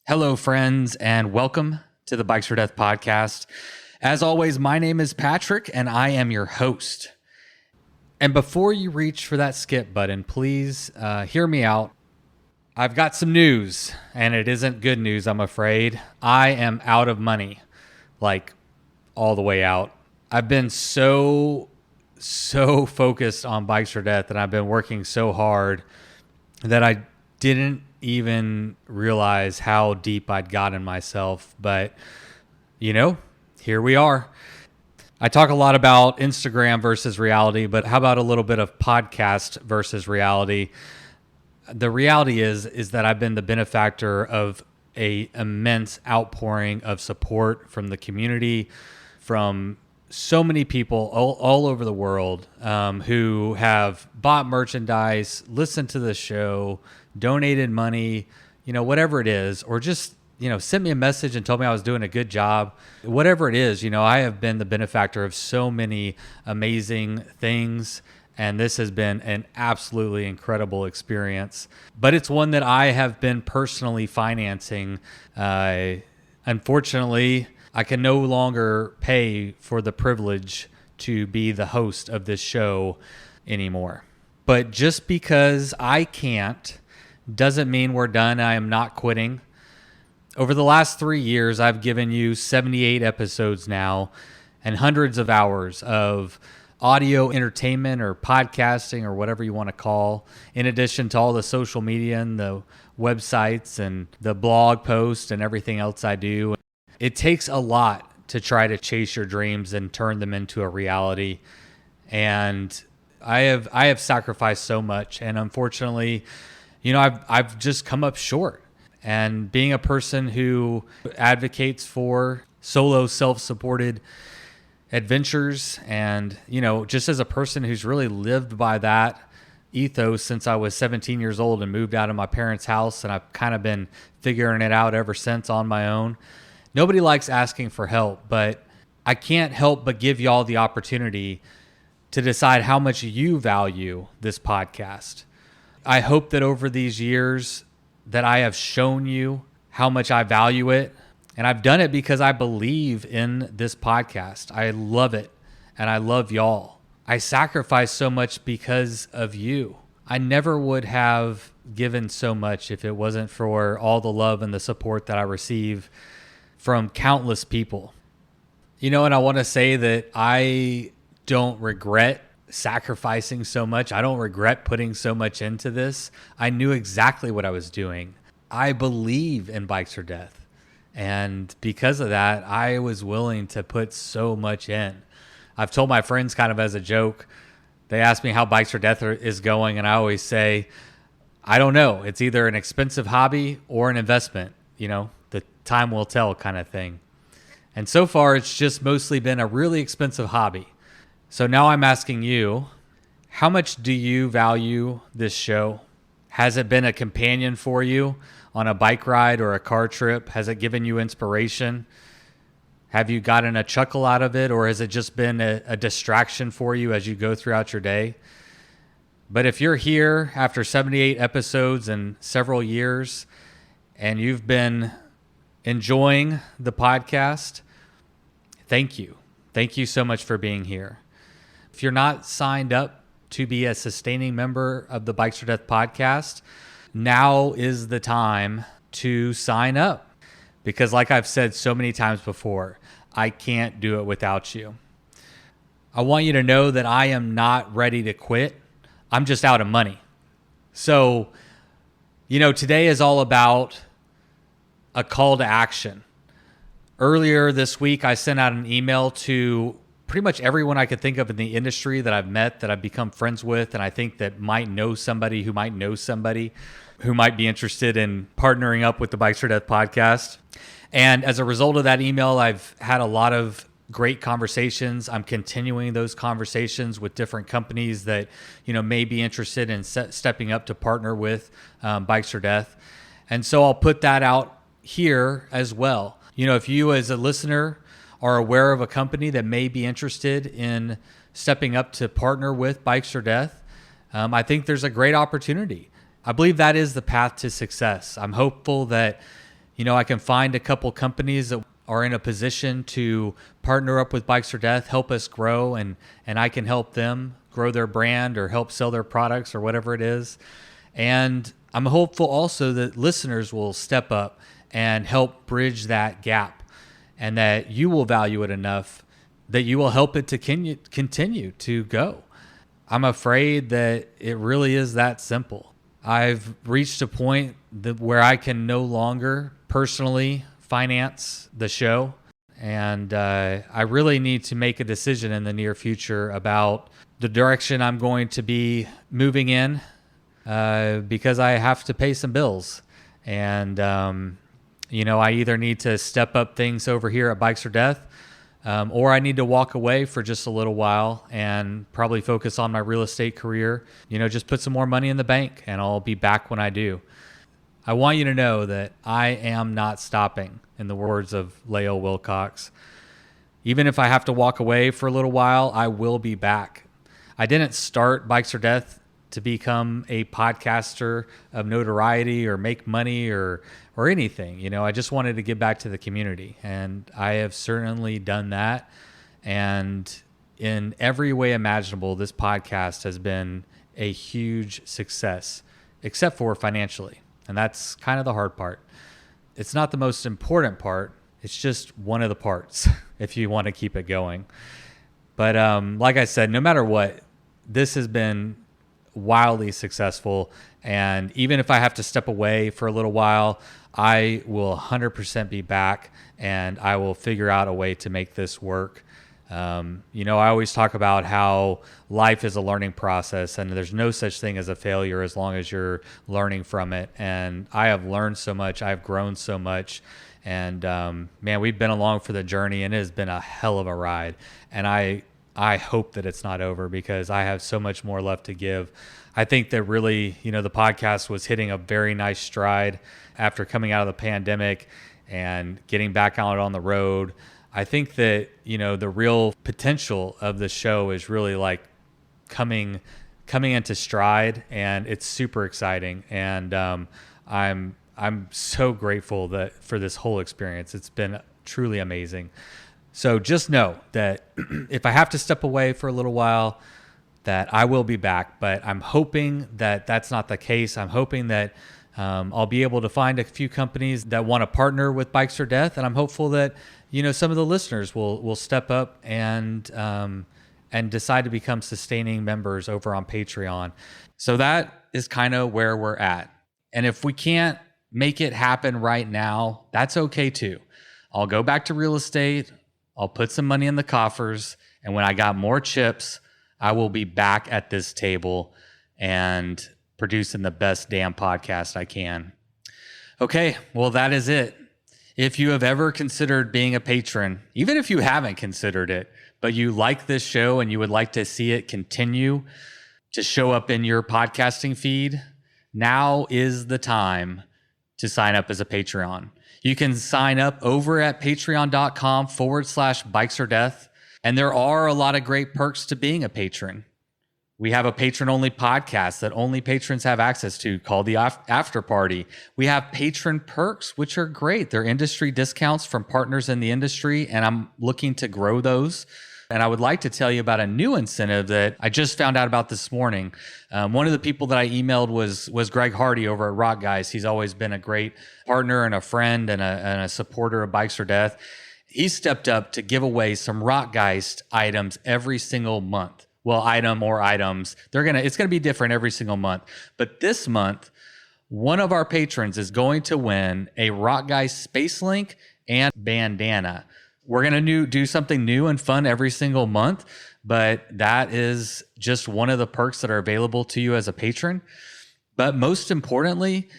Hello, friends, and welcome to the Bikes for Death podcast. As always, my name is Patrick, and I am your host. And before you reach for that skip button, please hear me out. I've got some news, and it isn't good news, I'm afraid. I am out of money, like all the way out. I've been so focused on Bikes for Death, and I've been working so hard that I didn't even realize how deep I'd gotten myself. But, here we are. I talk a lot about Instagram versus reality, but how about a little bit of podcast versus reality? The reality is that I've been the benefactor of a immense outpouring of support from the community, from so many people all over the world who have bought merchandise, listened to the show, donated money, whatever it is, or just, sent me a message and told me I was doing a good job. Whatever it is, I have been the benefactor of so many amazing things, and this has been an absolutely incredible experience. But it's one that I have been personally financing. Unfortunately, I can no longer pay for the privilege to be the host of this show anymore. But just because I can't doesn't mean we're done. I am not quitting. Over the last 3 years, I've given you 78 episodes now and hundreds of hours of audio entertainment or podcasting or whatever you want to call, in addition to all the social media and the websites and the blog posts and everything else I do. It takes a lot to try to chase your dreams and turn them into a reality. And I have sacrificed so much, and unfortunately, I've just come up short. And being a person who advocates for solo self-supported adventures, and just as a person who's really lived by that ethos since I was 17 years old and moved out of my parents' house, and I've kind of been figuring it out ever since on my own. Nobody likes asking for help, but I can't help but give y'all the opportunity to decide how much you value this podcast. I hope that over these years that I have shown you how much I value it. And I've done it because I believe in this podcast. I love it, and I love y'all. I sacrifice so much because of you. I never would have given so much if it wasn't for all the love and the support that I receive from countless people. And I want to say that I don't regret sacrificing so much. I don't regret putting so much into this. I knew exactly what I was doing. I believe in Bikes for Death. And because of that, I was willing to put so much in. I've told my friends kind of as a joke, they ask me how Bikes for Death is going, and I always say, I don't know. It's either an expensive hobby or an investment. The time will tell kind of thing. And so far, it's just mostly been a really expensive hobby. So now I'm asking you, how much do you value this show? Has it been a companion for you on a bike ride or a car trip? Has it given you inspiration? Have you gotten a chuckle out of it, or has it just been a distraction for you as you go throughout your day? But if you're here after 78 episodes and several years, and you've been enjoying the podcast, thank you. Thank you so much for being here. If you're not signed up to be a sustaining member of the Bikes for Death podcast, now is the time to sign up. Because like I've said so many times before, I can't do it without you. I want you to know that I am not ready to quit. I'm just out of money. So, today is all about a call to action. Earlier this week, I sent out an email to pretty much everyone I could think of in the industry that I've met, that I've become friends with, and I think that might know somebody who might know somebody who might be interested in partnering up with the Bikes for Death podcast. And as a result of that email, I've had a lot of great conversations. I'm continuing those conversations with different companies that, may be interested in stepping up to partner with Bikes for Death. And so I'll put that out here as well. If you as a listener are aware of a company that may be interested in stepping up to partner with Bikes for Death, I think there's a great opportunity. I believe that is the path to success. I'm hopeful that, I can find a couple companies that are in a position to partner up with Bikes or Death, help us grow, and I can help them grow their brand or help sell their products or whatever it is. And I'm hopeful also that listeners will step up and help bridge that gap, and that you will value it enough that you will help it to continue to go. I'm afraid that it really is that simple. I've reached a point where I can no longer personally finance the show, and I really need to make a decision in the near future about the direction I'm going to be moving in, because I have to pay some bills. And, I either need to step up things over here at Bikes or Death, or I need to walk away for just a little while and probably focus on my real estate career, just put some more money in the bank, and I'll be back when I do. I want you to know that I am not stopping, in the words of Leo Wilcox. Even if I have to walk away for a little while, I will be back. I didn't start Bikes or Death to become a podcaster of notoriety or make money or anything. I just wanted to give back to the community, and I have certainly done that. And in every way imaginable, this podcast has been a huge success, except for financially. And that's kind of the hard part. It's not the most important part. It's just one of the parts if you want to keep it going. But like I said, no matter what, this has been wildly successful. And even if I have to step away for a little while, I will 100% be back, and I will figure out a way to make this work. I always talk about how life is a learning process, and there's no such thing as a failure as long as you're learning from it. And I have learned so much. I've grown so much. And man, we've been along for the journey, and it has been a hell of a ride. And I hope that it's not over, because I have so much more left to give. I think that really, the podcast was hitting a very nice stride after coming out of the pandemic and getting back out on the road. I think that, the real potential of the show is really like coming into stride, and it's super exciting. And I'm so grateful for this whole experience. It's been truly amazing. So just know that if I have to step away for a little while, that I will be back. But I'm hoping that that's not the case. I'm hoping that I'll be able to find a few companies that want to partner with Bikes or Death, and I'm hopeful that some of the listeners will step up and decide to become sustaining members over on Patreon. So that is kind of where we're at. And if we can't make it happen right now, that's okay too. I'll go back to real estate. I'll put some money in the coffers, and when I got more chips, I will be back at this table and producing the best damn podcast I can. Okay, well, that is it. If you have ever considered being a patron, even if you haven't considered it, but you like this show and you would like to see it continue to show up in your podcasting feed, now is the time to sign up as a Patreon. You can sign up over at patreon.com/bikesor-death. And there are a lot of great perks to being a patron. We have a patron-only podcast that only patrons have access to called The After Party. We have patron perks, which are great. They're industry discounts from partners in the industry, and I'm looking to grow those. And I would like to tell you about a new incentive that I just found out about this morning. One of the people that I emailed was Greg Hardy over at Rock Guys. He's always been a great partner and a friend and a supporter of Bikes or Death. He stepped up to give away some Rockgeist items every single month. Well, items. It's gonna be different every single month. But this month, one of our patrons is going to win a Rockgeist Space Link and bandana. We're going to do something new and fun every single month, but that is just one of the perks that are available to you as a patron. But most importantly,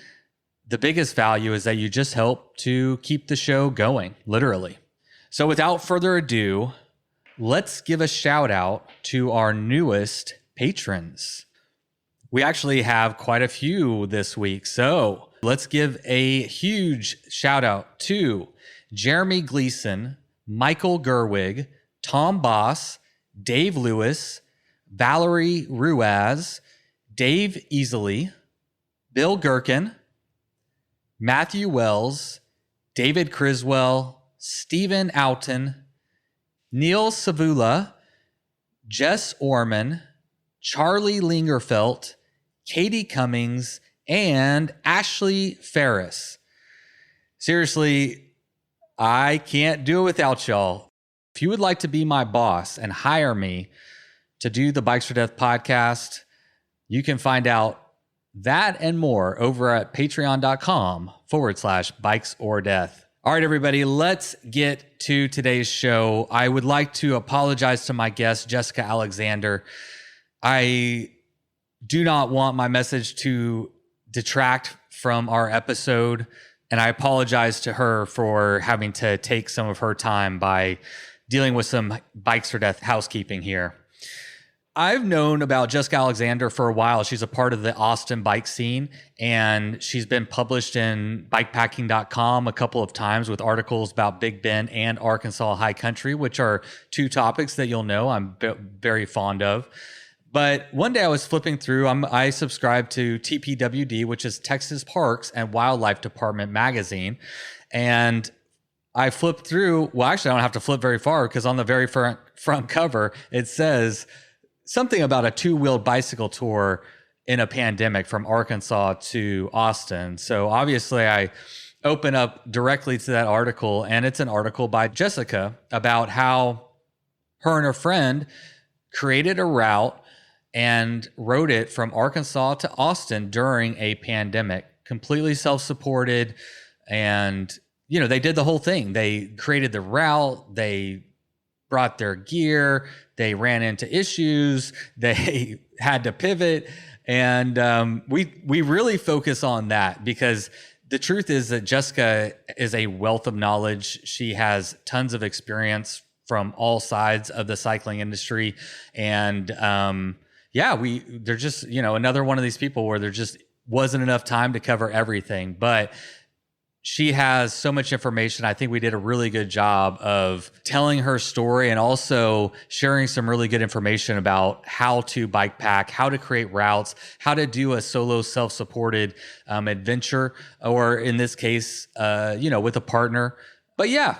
the biggest value is that you just help to keep the show going, literally. So without further ado, let's give a shout out to our newest patrons. We actually have quite a few this week, so let's give a huge shout out to Jeremy Gleason, Michael Gerwig, Tom Boss, Dave Lewis, Valerie Ruaz, Dave Easley, Bill Gherkin, Matthew Wells, David Criswell, Stephen Outen, Neil Savula, Jess Orman, Charlie Lingerfelt, Katie Cummings, and Ashley Ferris. Seriously, I can't do it without y'all. If you would like to be my boss and hire me to do the Bikes for Death podcast, you can find out that and more over at patreon.com/bikes-or-death. All right, everybody, let's get to today's show. I would like to apologize to my guest, Jessica Alexander. I do not want my message to detract from our episode, and I apologize to her for having to take some of her time by dealing with some Bikes for Death housekeeping here. I've known about Jessica Alexander for a while. She's a part of the Austin bike scene, and she's been published in bikepacking.com a couple of times with articles about Big Bend and Arkansas High Country, which are two topics that you'll know I'm very fond of. But one day I was flipping through, I subscribe to TPWD, which is Texas Parks and Wildlife Department magazine. And I flipped through, well, actually I don't have to flip very far because on the very front cover, it says something about a two-wheeled bicycle tour in a pandemic from Arkansas to Austin. So obviously I open up directly to that article, and it's an article by Jessica about how her and her friend created a route and rode it from Arkansas to Austin during a pandemic, completely self-supported. And, you know, they did the whole thing. They created the route, they brought their gear, they ran into issues, they had to pivot. And we really focus on that because the truth is that Jessica is a wealth of knowledge. She has tons of experience from all sides of the cycling industry. And they're just, you know, another one of these people where there just wasn't enough time to cover everything. But she has so much information. I think we did a really good job of telling her story and also sharing some really good information about how to bike pack, how to create routes, how to do a solo self-supported adventure, or in this case, with a partner. But yeah,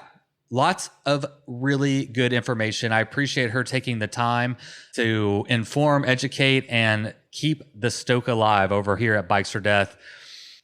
lots of really good information. I appreciate her taking the time to inform, educate, and keep the stoke alive over here at Bikes for Death.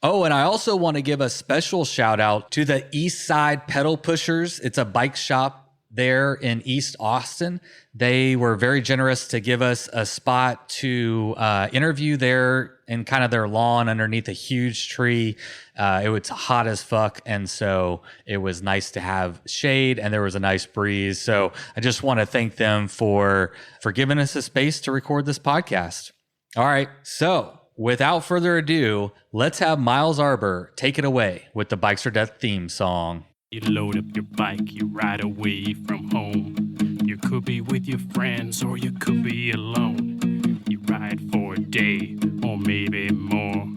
Oh, and I also want to give a special shout out to the East Side Pedal Pushers. It's a bike shop there in East Austin. They were very generous to give us a spot to interview there in kind of their lawn underneath a huge tree. It was hot as fuck, and so it was nice to have shade, and there was a nice breeze. So I just want to thank them for giving us a space to record this podcast. All right, so without further ado, let's have Miles Arbor take it away with the Bikes for Death theme song. You load up your bike, you ride away from home. You could be with your friends or you could be alone. You ride for a day or maybe more.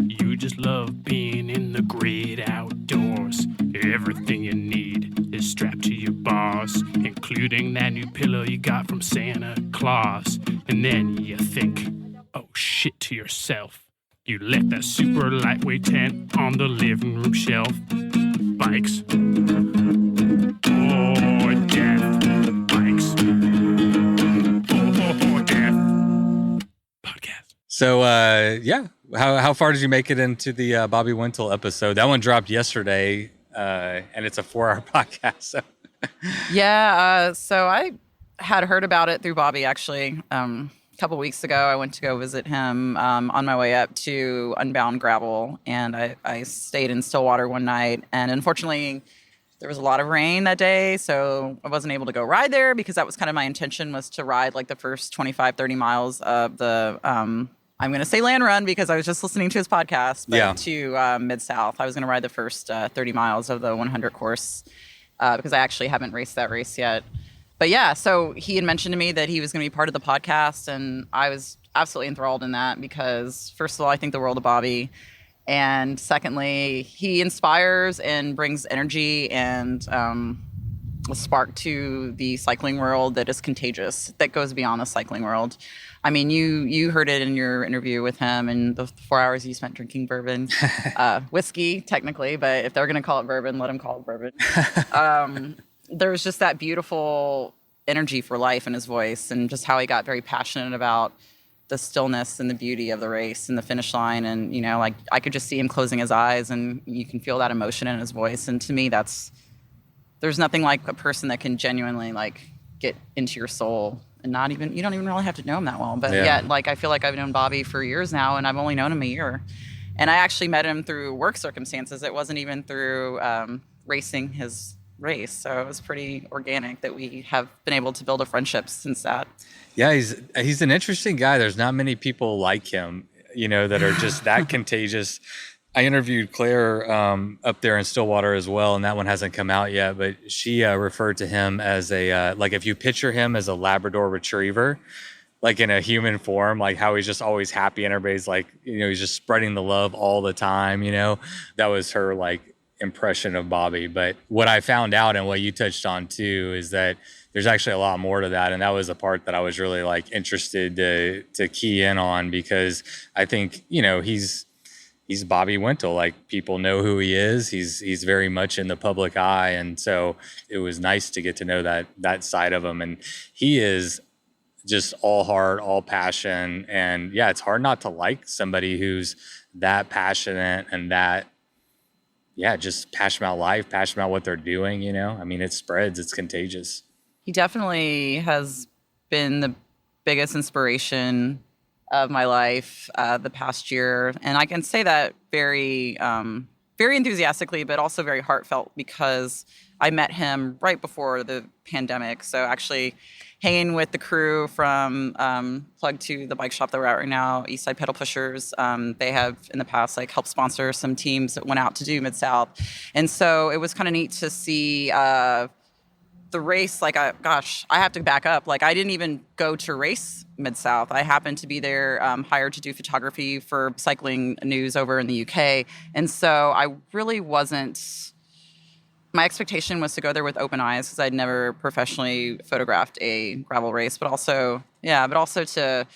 You just love being in the great outdoors. Everything you need is strapped to your bars, including that new pillow you got from Santa Claus. And then you think, oh shit, to yourself. You left that super lightweight tent on the living room shelf. Bikes or death. Bikes or death. Podcast. So, how far did you make it into the Bobby Wintle episode? That one dropped yesterday, and it's a 4-hour podcast. So. So I had heard about it through Bobby, actually. A couple weeks ago, I went to go visit him on my way up to Unbound Gravel, and I stayed in Stillwater one night, and unfortunately, there was a lot of rain that day, so I wasn't able to go ride there because that was kind of my intention, was to ride like the first 25, 30 miles of the, I'm going to say land run because I was just listening to his podcast, but to Mid-South. I was going to ride the first 30 miles of the 100 course because I actually haven't raced that race yet. But yeah, so he had mentioned to me that he was going to be part of the podcast, and I was absolutely enthralled in that because, first of all, I think the world of Bobby, and secondly, he inspires and brings energy and a spark to the cycling world that is contagious, that goes beyond the cycling world. I mean, you heard it in your interview with him and the 4 hours you spent drinking bourbon, whiskey technically, but if they're going to call it bourbon, let them call it bourbon. There's just that beautiful energy for life in his voice, and just how he got very passionate about the stillness and the beauty of the race and the finish line. And, like I could just see him closing his eyes, and you can feel that emotion in his voice. And to me, there's nothing like a person that can genuinely like get into your soul, and you don't even really have to know him that well. But yet, like, I feel like I've known Bobby for years now, and I've only known him a year. And I actually met him through work circumstances. It wasn't even through racing his race. So it was pretty organic that we have been able to build a friendship since that. Yeah, he's an interesting guy. There's not many people like him, that are just that contagious. I interviewed Claire up there in Stillwater as well, and that one hasn't come out yet, but she referred to him as like if you picture him as a Labrador retriever, like in a human form, like how he's just always happy and everybody's like, he's just spreading the love all the time, that was her like impression of Bobby. But what I found out, and what you touched on too, is that there's actually a lot more to that. And that was the part that I was really like interested to key in on, because I think, he's Bobby Wintle. Like, people know who he is. He's very much in the public eye. And so it was nice to get to know that side of him. And he is just all heart, all passion. And yeah, it's hard not to like somebody who's that passionate and that, just passionate about life, passionate about what they're doing, I mean, it spreads, it's contagious. He definitely has been the biggest inspiration of my life the past year. And I can say that very, very enthusiastically, but also very heartfelt, because I met him right before the pandemic. So actually hanging with the crew from plug to the bike shop that we're at right now, Eastside Pedal Pushers. They have in the past like helped sponsor some teams that went out to do Mid-South. And so it was kind of neat to see the race. Like, I have to back up. Like, I didn't even go to race Mid-South. I happened to be there, hired to do photography for cycling news over in the UK. And so I really wasn't, my expectation was to go there with open eyes, because I'd never professionally photographed a gravel race, but also to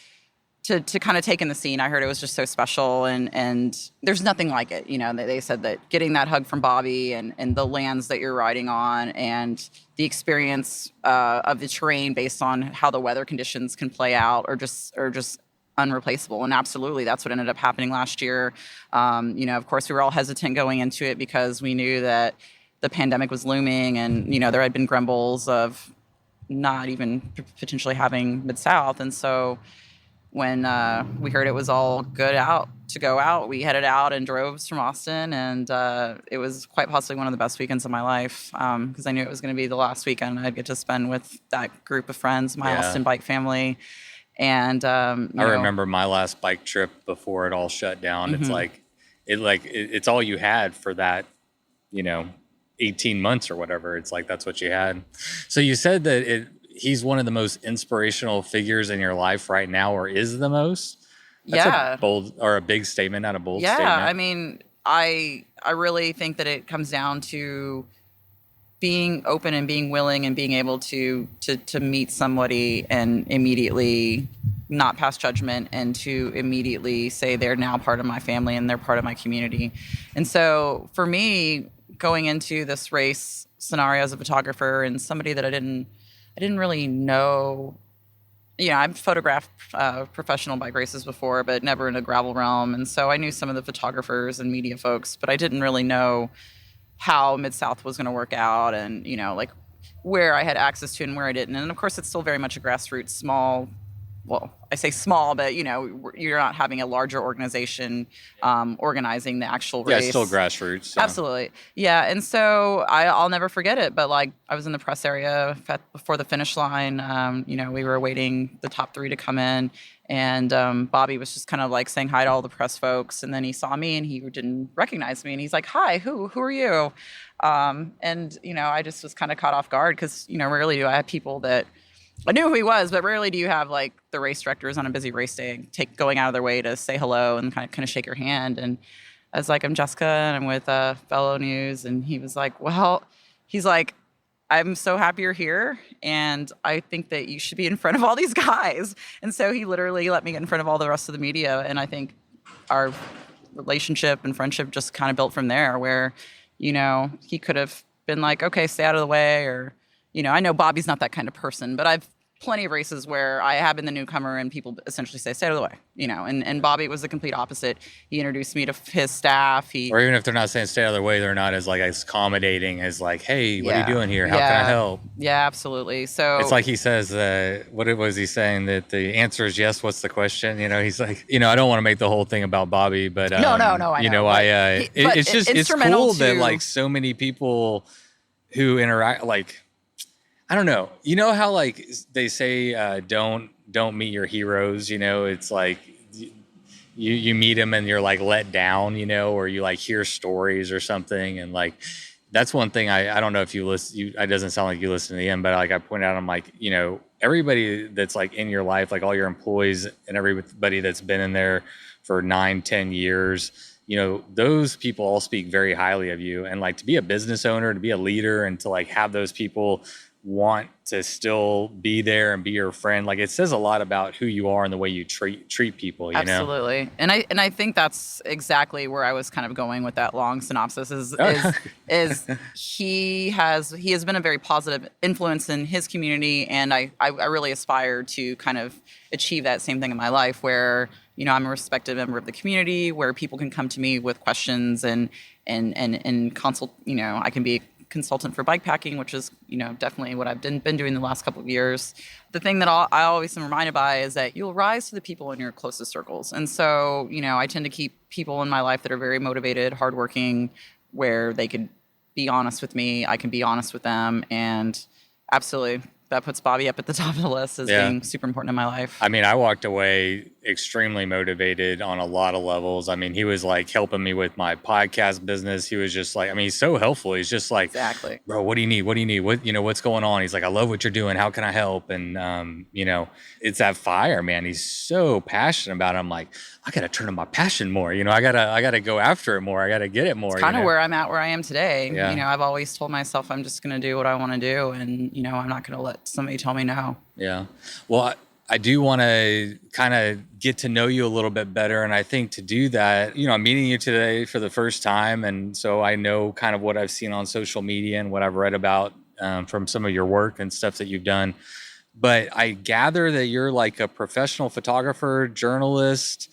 kind of take in the scene. I heard it was just so special, and there's nothing like it. They said that getting that hug from Bobby and the lands that you're riding on, and the experience of the terrain based on how the weather conditions can play out, are just unreplaceable. And absolutely, that's what ended up happening last year. Of course, we were all hesitant going into it because we knew that the pandemic was looming, and there had been grumbles of not even potentially having Mid-South. And so when we heard it was all good to go out, we headed out and drove from Austin, and it was quite possibly one of the best weekends of my life, because I knew it was going to be the last weekend I'd get to spend with that group of friends, my Austin bike family. And I remember my last bike trip before it all shut down. Mm-hmm. It's all you had for that, 18 months or whatever. It's like, that's what you had. So you said that he's one of the most inspirational figures in your life right now, or is the most? That's a bold, or a big statement, not a bold statement. Yeah, I mean, I really think that it comes down to being open and being willing and being able to meet somebody and immediately not pass judgment, and to immediately say they're now part of my family and they're part of my community. And so for me, going into this race scenario as a photographer and somebody that I didn't really know. I've photographed professional bike races before, but never in a gravel realm. And so I knew some of the photographers and media folks, but I didn't really know how Mid-South was going to work out, and, like where I had access to and where I didn't. And of course, it's still very much a grassroots, small, well, I say small, but you're not having a larger organization organizing the actual race. Yeah, it's still grassroots. So. Absolutely. Yeah. And so I'll never forget it. But like, I was in the press area before the finish line. We were awaiting the top 3 to come in, and Bobby was just kind of like saying hi to all the press folks. And then he saw me and he didn't recognize me. And he's like, "Hi, who are you?" I just was kind of caught off guard, because, rarely do I have people that I knew who he was, but rarely do you have like the race directors on a busy race day going out of their way to say hello and kind of shake your hand. And I was like, "I'm Jessica, and I'm with Fellow News." And he was like, "Well," he's like, I'm so happy you're here, and I think that you should be in front of all these guys. And so he literally let me get in front of all the rest of the media, and I think our relationship and friendship just kind of built from there, where, he could have been like, okay, stay out of the way, or, I know Bobby's not that kind of person, but I've plenty of races where I have been the newcomer and people essentially say, stay out of the way, and Bobby was the complete opposite. He introduced me to his staff. Or even if they're not saying stay out of the way, they're not as like as accommodating as like, hey, what are you doing here? How can I help? Yeah, absolutely. So it's like he says, what was he saying? That the answer is yes. What's the question? He's like, I don't want to make the whole thing about Bobby, but no, it's cool that like so many people who interact, like, I don't know. You know how like they say, don't meet your heroes. It's like you meet them and you're like let down. Or you like hear stories or something, and like that's one thing. I don't know if you listen. It doesn't sound like you listen to the end, but like I point out, I'm like, everybody that's like in your life, like all your employees and everybody that's been in there for 9-10 years. Those people all speak very highly of you, and like to be a business owner, to be a leader, and to like have those people want to still be there and be your friend, like it says a lot about who you are and the way you treat people. Absolutely. And I think that's exactly where I was kind of going with that long synopsis. Is he has been a very positive influence in his community, and I really aspire to kind of achieve that same thing in my life, where I'm a respected member of the community, where people can come to me with questions and consult. I can be consultant for bikepacking, which is definitely what I've been doing the last couple of years. The thing that I always am reminded by is that you'll rise to the people in your closest circles. And so I tend to keep people in my life that are very motivated, hardworking, where they could be honest with me, I can be honest with them, and absolutely that puts Bobby up at the top of the list as being super important in my life. I mean, I walked away extremely motivated on a lot of levels. I mean, he was like helping me with my podcast business. He was just like, he's so helpful. He's just like, exactly, bro, what do you need? What do you need? What's going on? He's like, I love what you're doing. How can I help? And, it's that fire, man. He's so passionate about it. I'm like, I got to turn on my passion more. I gotta go after it more. I got to get it more. It's kind of where I'm at, where I am today. Yeah. I've always told myself I'm just going to do what I want to do. And, I'm not going to let somebody tell me no. Yeah. Well, I do want to kind of get to know you a little bit better. And I think to do that, I'm meeting you today for the first time. And so I know kind of what I've seen on social media and what I've read about from some of your work and stuff that you've done. But I gather that you're like a professional photographer, journalist,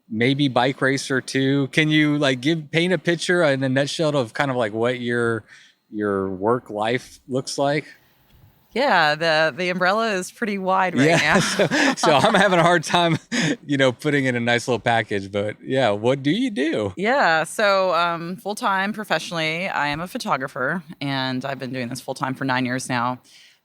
maybe bike racer too. Can you like paint a picture in a nutshell of kind of like what your work life looks like? Yeah, the umbrella is pretty wide right now. so I'm having a hard time, putting in a nice little package. But yeah, what do you do? Yeah, so full-time professionally, I am a photographer, and I've been doing this full-time for 9 years now.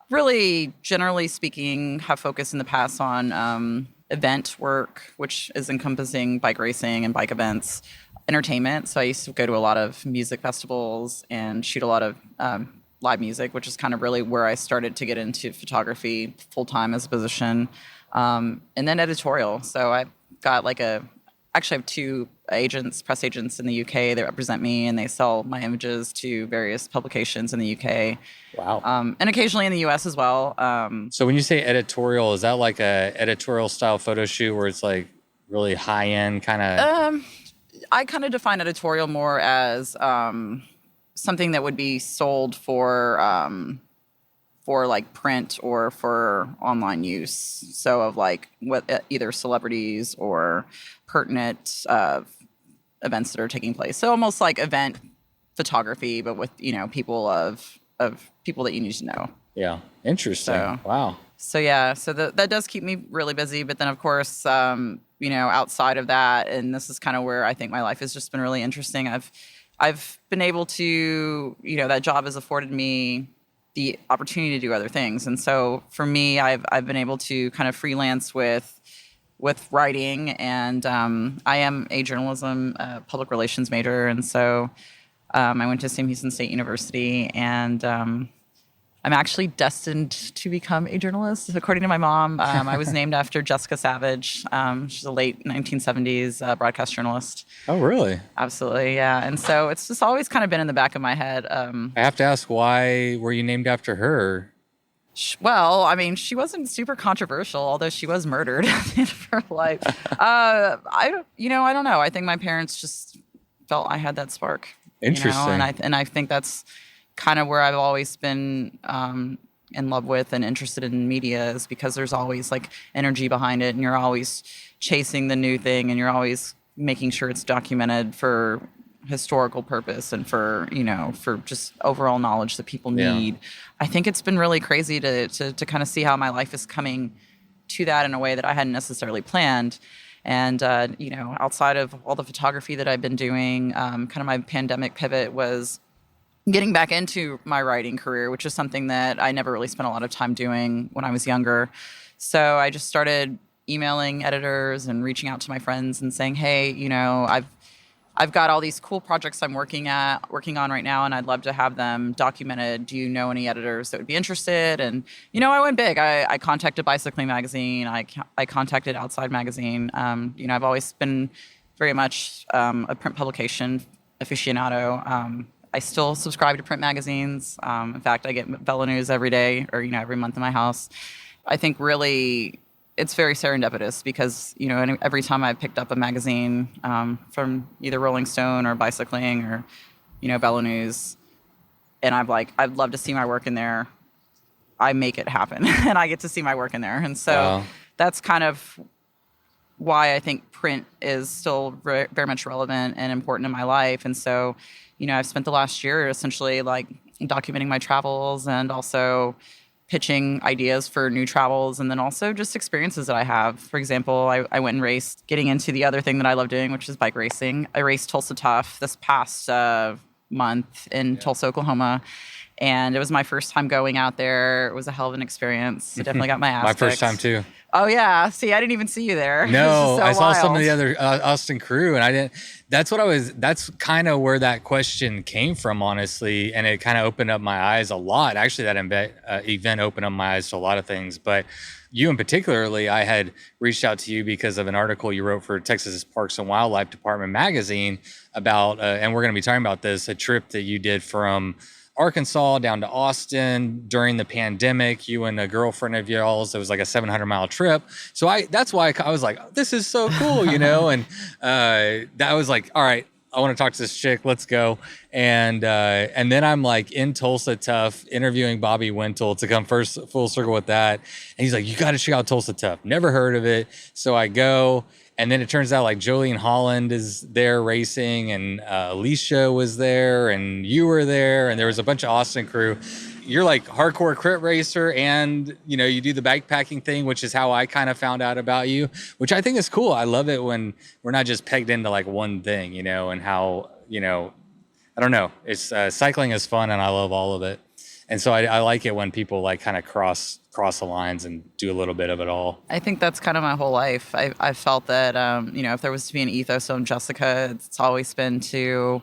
Really, generally speaking, have focused in the past on event work, which is encompassing bike racing and bike events, entertainment. So I used to go to a lot of music festivals and shoot a lot of live music, which is kind of really where I started to get into photography full-time as a position. And then editorial. So I've got actually I have two press agents in the UK that represent me, and they sell my images to various publications in the UK. Wow. And occasionally in the US as well. So when you say editorial, is that like a editorial style photo shoot where it's like really high end kind of? I kind of define editorial more as something that would be sold for like print or for online use. So of like either celebrities or pertinent events that are taking place. So almost like event photography, but with people of people that you need to know. Yeah, interesting. Wow. So yeah, so that does keep me really busy. But then of course, outside of that, and this is kind of where I think my life has just been really interesting. I've been able to, that job has afforded me the opportunity to do other things. And so for me, I've been able to kind of freelance with writing, and I am a journalism public relations major. And so I went to Sam Houston State University, and I'm actually destined to become a journalist, according to my mom. I was named after Jessica Savage. She's a late 1970s broadcast journalist. Oh, really? Absolutely, yeah. And so it's just always kind of been in the back of my head. I have to ask, why were you named after her? Well, I mean, she wasn't super controversial, although she was murdered at the end of her life. I don't know. I think my parents just felt I had that spark. Interesting. And I think that's kind of where I've always been in love with and interested in media, is because there's always like energy behind it, and you're always chasing the new thing, and you're always making sure it's documented for historical purpose and for just overall knowledge that people need. I think it's been really crazy to kind of see how my life is coming to that in a way that I hadn't necessarily planned. And outside of all the photography that I've been doing, kind of my pandemic pivot was getting back into my writing career, which is something that I never really spent a lot of time doing when I was younger. So I just started emailing editors and reaching out to my friends and saying, hey, I've got all these cool projects I'm working on right now, and I'd love to have them documented. Do you know any editors that would be interested? And, I went big. I contacted Bicycling Magazine. I contacted Outside Magazine. I've always been very much a print publication aficionado. I still subscribe to print magazines. In fact, I get Velo News every day or, every month in my house. I think really it's very serendipitous because, every time I picked up a magazine from either Rolling Stone or Bicycling or, Velo News, and I'd love to see my work in there, I make it happen and I get to see my work in there. And so that's kind of why I think print is still very much relevant and important in my life. And so, I've spent the last year essentially like documenting my travels and also pitching ideas for new travels, and then also just experiences that I have. For example, I went and raced, getting into the other thing that I love doing, which is bike racing. I raced Tulsa Tough this past month in Tulsa, Oklahoma. And it was my first time going out there. It was a hell of an experience. It definitely got my ass My kicked. first time too. Oh yeah. See, I didn't even see you there. No, so I saw some of wild. the other Austin crew, and I didn't. That's kind of where that question came from, honestly, and it kind of opened up my eyes a lot. Actually, that event opened up my eyes to a lot of things, but you in particularly, I had reached out to you because of an article you wrote for Texas Parks and Wildlife Department magazine about, and we're going to be talking about this, a trip that you did from Arkansas down to Austin during the pandemic. You and a girlfriend of yours, it was like a 700-mile trip. So that's why I was like, this is so cool, and that was like, all right, I want to talk to this chick. Let's go. And then I'm like in Tulsa Tough interviewing Bobby Wintle to come first full circle with that. And he's like, you got to check out Tulsa Tough. Never heard of it. So I go. And then it turns out like Jolene Holland is there racing, and Alicia was there, and you were there, and there was a bunch of Austin crew. You're like hardcore crit racer, and you do the bikepacking thing, which is how I kind of found out about you, which I think is cool. I love it when we're not just pegged into like one thing, and how I don't know. It's cycling is fun, and I love all of it. And so I like it when people like kind of cross the lines and do a little bit of it all. I think that's kind of my whole life. I felt that, if there was to be an ethos on Jessica, it's always been to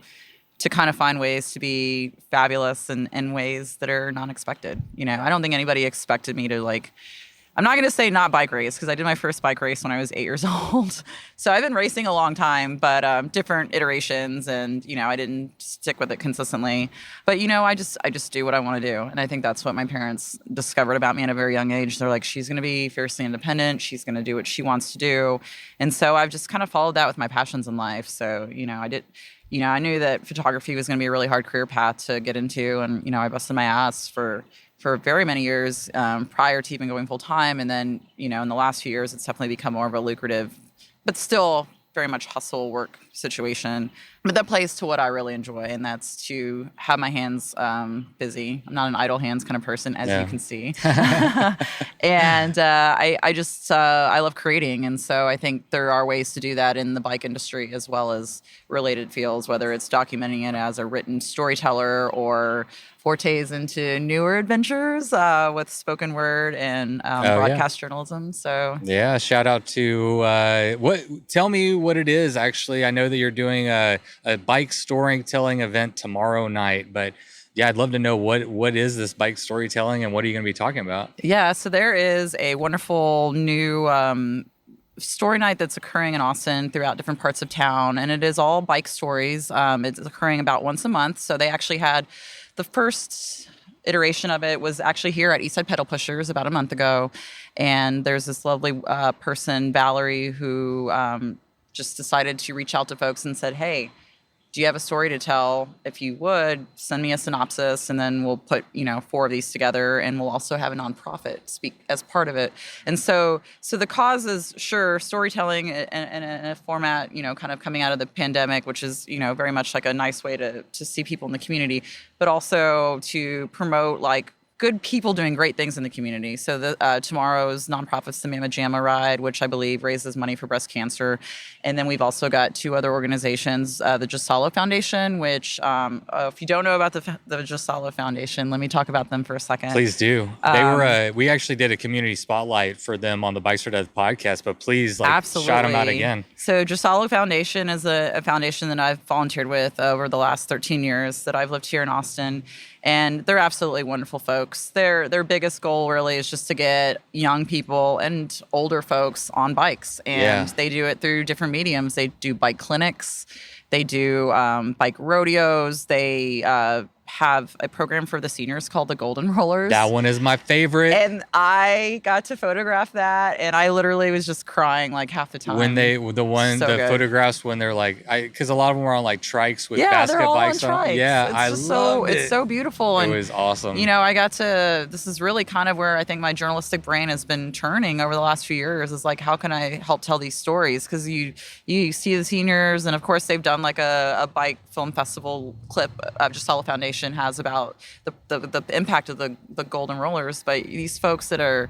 kind of find ways to be fabulous in ways that are not expected. I don't think anybody expected me to like, I'm not going to say not bike race, because I did my first bike race when I was 8 years old. So I've been racing a long time, but different iterations, and I didn't stick with it consistently. But I just do what I want to do, and I think that's what my parents discovered about me at a very young age. They're like, she's going to be fiercely independent. She's going to do what she wants to do, and so I've just kind of followed that with my passions in life. So I did. I knew that photography was going to be a really hard career path to get into, and I busted my ass for very many years prior to even going full time. And then, in the last few years, it's definitely become more of a lucrative, but still very much hustle work situation. But that plays to what I really enjoy, and that's to have my hands busy. I'm not an idle hands kind of person, as you can see. And I love creating. And so I think there are ways to do that in the bike industry as well as related fields, whether it's documenting it as a written storyteller or fortes into newer adventures with spoken word and broadcast journalism. So yeah, shout out to tell me what it is. Actually, I know that you're doing a bike storytelling event tomorrow night, but Yeah, I'd love to know what is this bike storytelling and what are you going to be talking about? Yeah, so there is a wonderful new story night that's occurring in Austin throughout different parts of town, and it is all bike stories. It's occurring about once a month. So they actually had the first iteration of it was actually here at Eastside Pedal Pushers about a month ago, and there's this lovely person, Valerie, who just decided to reach out to folks and said, "Hey, do you have a story to tell? If you would, send me a synopsis, and then we'll put, 4 of these together, and we'll also have a nonprofit speak as part of it." And so the cause is, sure, storytelling in a format, kind of coming out of the pandemic, which is, very much like a nice way to see people in the community, but also to promote like good people doing great things in the community. So tomorrow's nonprofit's the Mama Jamma Ride, which I believe raises money for breast cancer. And then we've also got 2 other organizations, the Drasalo Foundation, which if you don't know about the Drasalo Foundation, let me talk about them for a second. Please do. They were we actually did a community spotlight for them on the Bikes for Death podcast, but please shout them out again. So Drasalo Foundation is a foundation that I've volunteered with over the last 13 years that I've lived here in Austin. And they're absolutely wonderful folks. Their biggest goal really is just to get young people and older folks on bikes. And they do it through different mediums. They do bike clinics. They do bike rodeos. They have a program for the seniors called the Golden Rollers. That one is my favorite. And I got to photograph that, and I literally was just crying like half the time. When photographs when they're like, because a lot of them were on like trikes with basket they're all bikes on trikes. I love it. It's so beautiful. It and was awesome. I got to, this is really kind of where I think my journalistic brain has been turning over the last few years, is like, how can I help tell these stories? Because you see the seniors, and of course they've done like a bike film festival clip of Drasalo Foundation has about the impact of the Golden Rollers, but these folks that are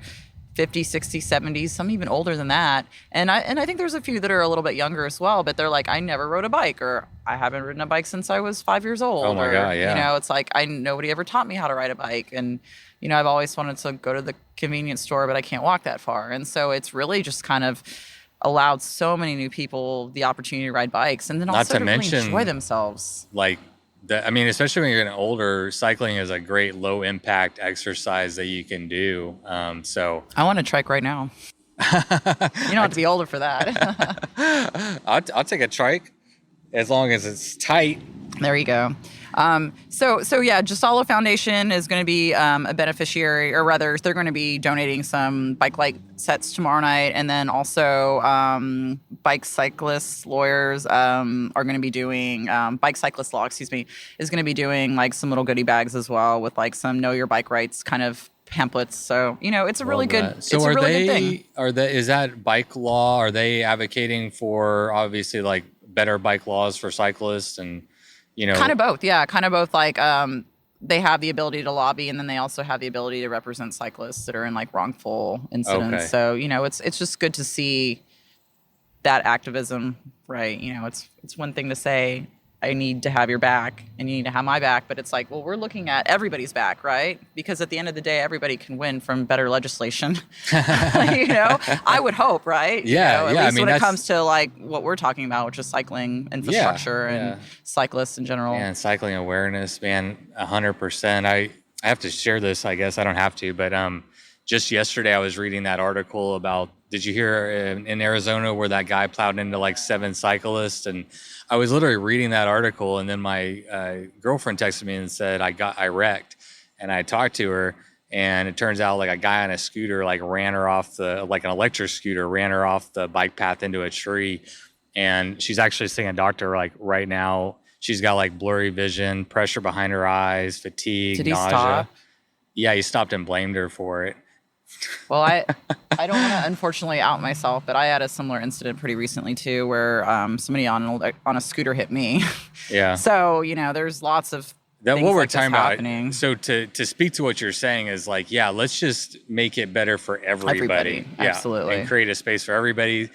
50, 60, 70s, some even older than that. And I think there's a few that are a little bit younger as well, but they're like, I never rode a bike, or I haven't ridden a bike since I was 5 years old. Oh my God, yeah. It's like, nobody ever taught me how to ride a bike. And, I've always wanted to go to the convenience store, but I can't walk that far. And so it's really just kind of allowed so many new people the opportunity to ride bikes, and then also to really enjoy themselves. Especially when you're getting older, cycling is a great low impact exercise that you can do. So I want to trike right now. You don't have to be older for that. I'll take a trike as long as it's tight. There you go. Drasalo Foundation is going to be a beneficiary, or rather, they're going to be donating some bike light sets tomorrow night, and then also bike cyclists lawyers are going to be doing bike cyclist law. Is going to be doing like some little goodie bags as well with like some know your bike rights kind of pamphlets. So it's a really good. So good thing. Is that bike law? Are they advocating for obviously like better bike laws for cyclists and? Kind of both. Yeah, kind of both. Like, they have the ability to lobby, and then they also have the ability to represent cyclists that are in like wrongful incidents. Okay. So, it's just good to see that activism, right? It's one thing to say, I need to have your back and you need to have my back, but it's like, well, we're looking at everybody's back, right? Because at the end of the day, everybody can win from better legislation. I would hope, right? Yeah, at least when it comes to like what we're talking about, which is cycling infrastructure and cyclists in general. And cycling awareness, man, 100%. I have to share this, I guess. I don't have to, but just yesterday I was reading that article about, did you hear in Arizona where that guy plowed into like 7 cyclists? And I was literally reading that article, and then my girlfriend texted me and said I wrecked, and I talked to her, and it turns out like a guy on a scooter like ran her off an electric scooter ran her off the bike path into a tree, and she's actually seeing a doctor like right now. She's got like blurry vision, pressure behind her eyes, fatigue, Did he nausea. Stop? Yeah, he stopped and blamed her for it. Well, I don't want to unfortunately out myself, but I had a similar incident pretty recently too, where somebody on a scooter hit me. Yeah. So there's lots of that things what we're like talking happening. About. So to speak to what you're saying is like, yeah, let's just make it better for everybody. Yeah, absolutely, and create a space for everybody.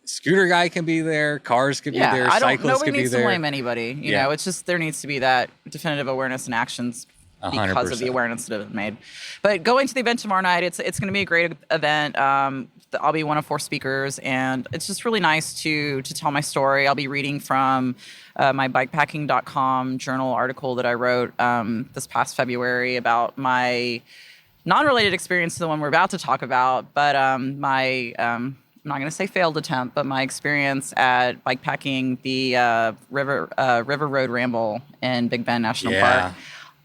Scooter guy can be there, cars can be there, cyclists can be there. Nobody needs to blame anybody. You know, it's just there needs to be that definitive awareness and actions because of the awareness that has been made. But going to the event tomorrow night, it's going to be a great event. I'll be one of 4 speakers, and it's just really nice to tell my story. I'll be reading from my bikepacking.com journal article that I wrote this past February about my non-related experience to the one we're about to talk about, but my I'm not going to say failed attempt, but my experience at bikepacking the River Road Ramble in Big Bend National Park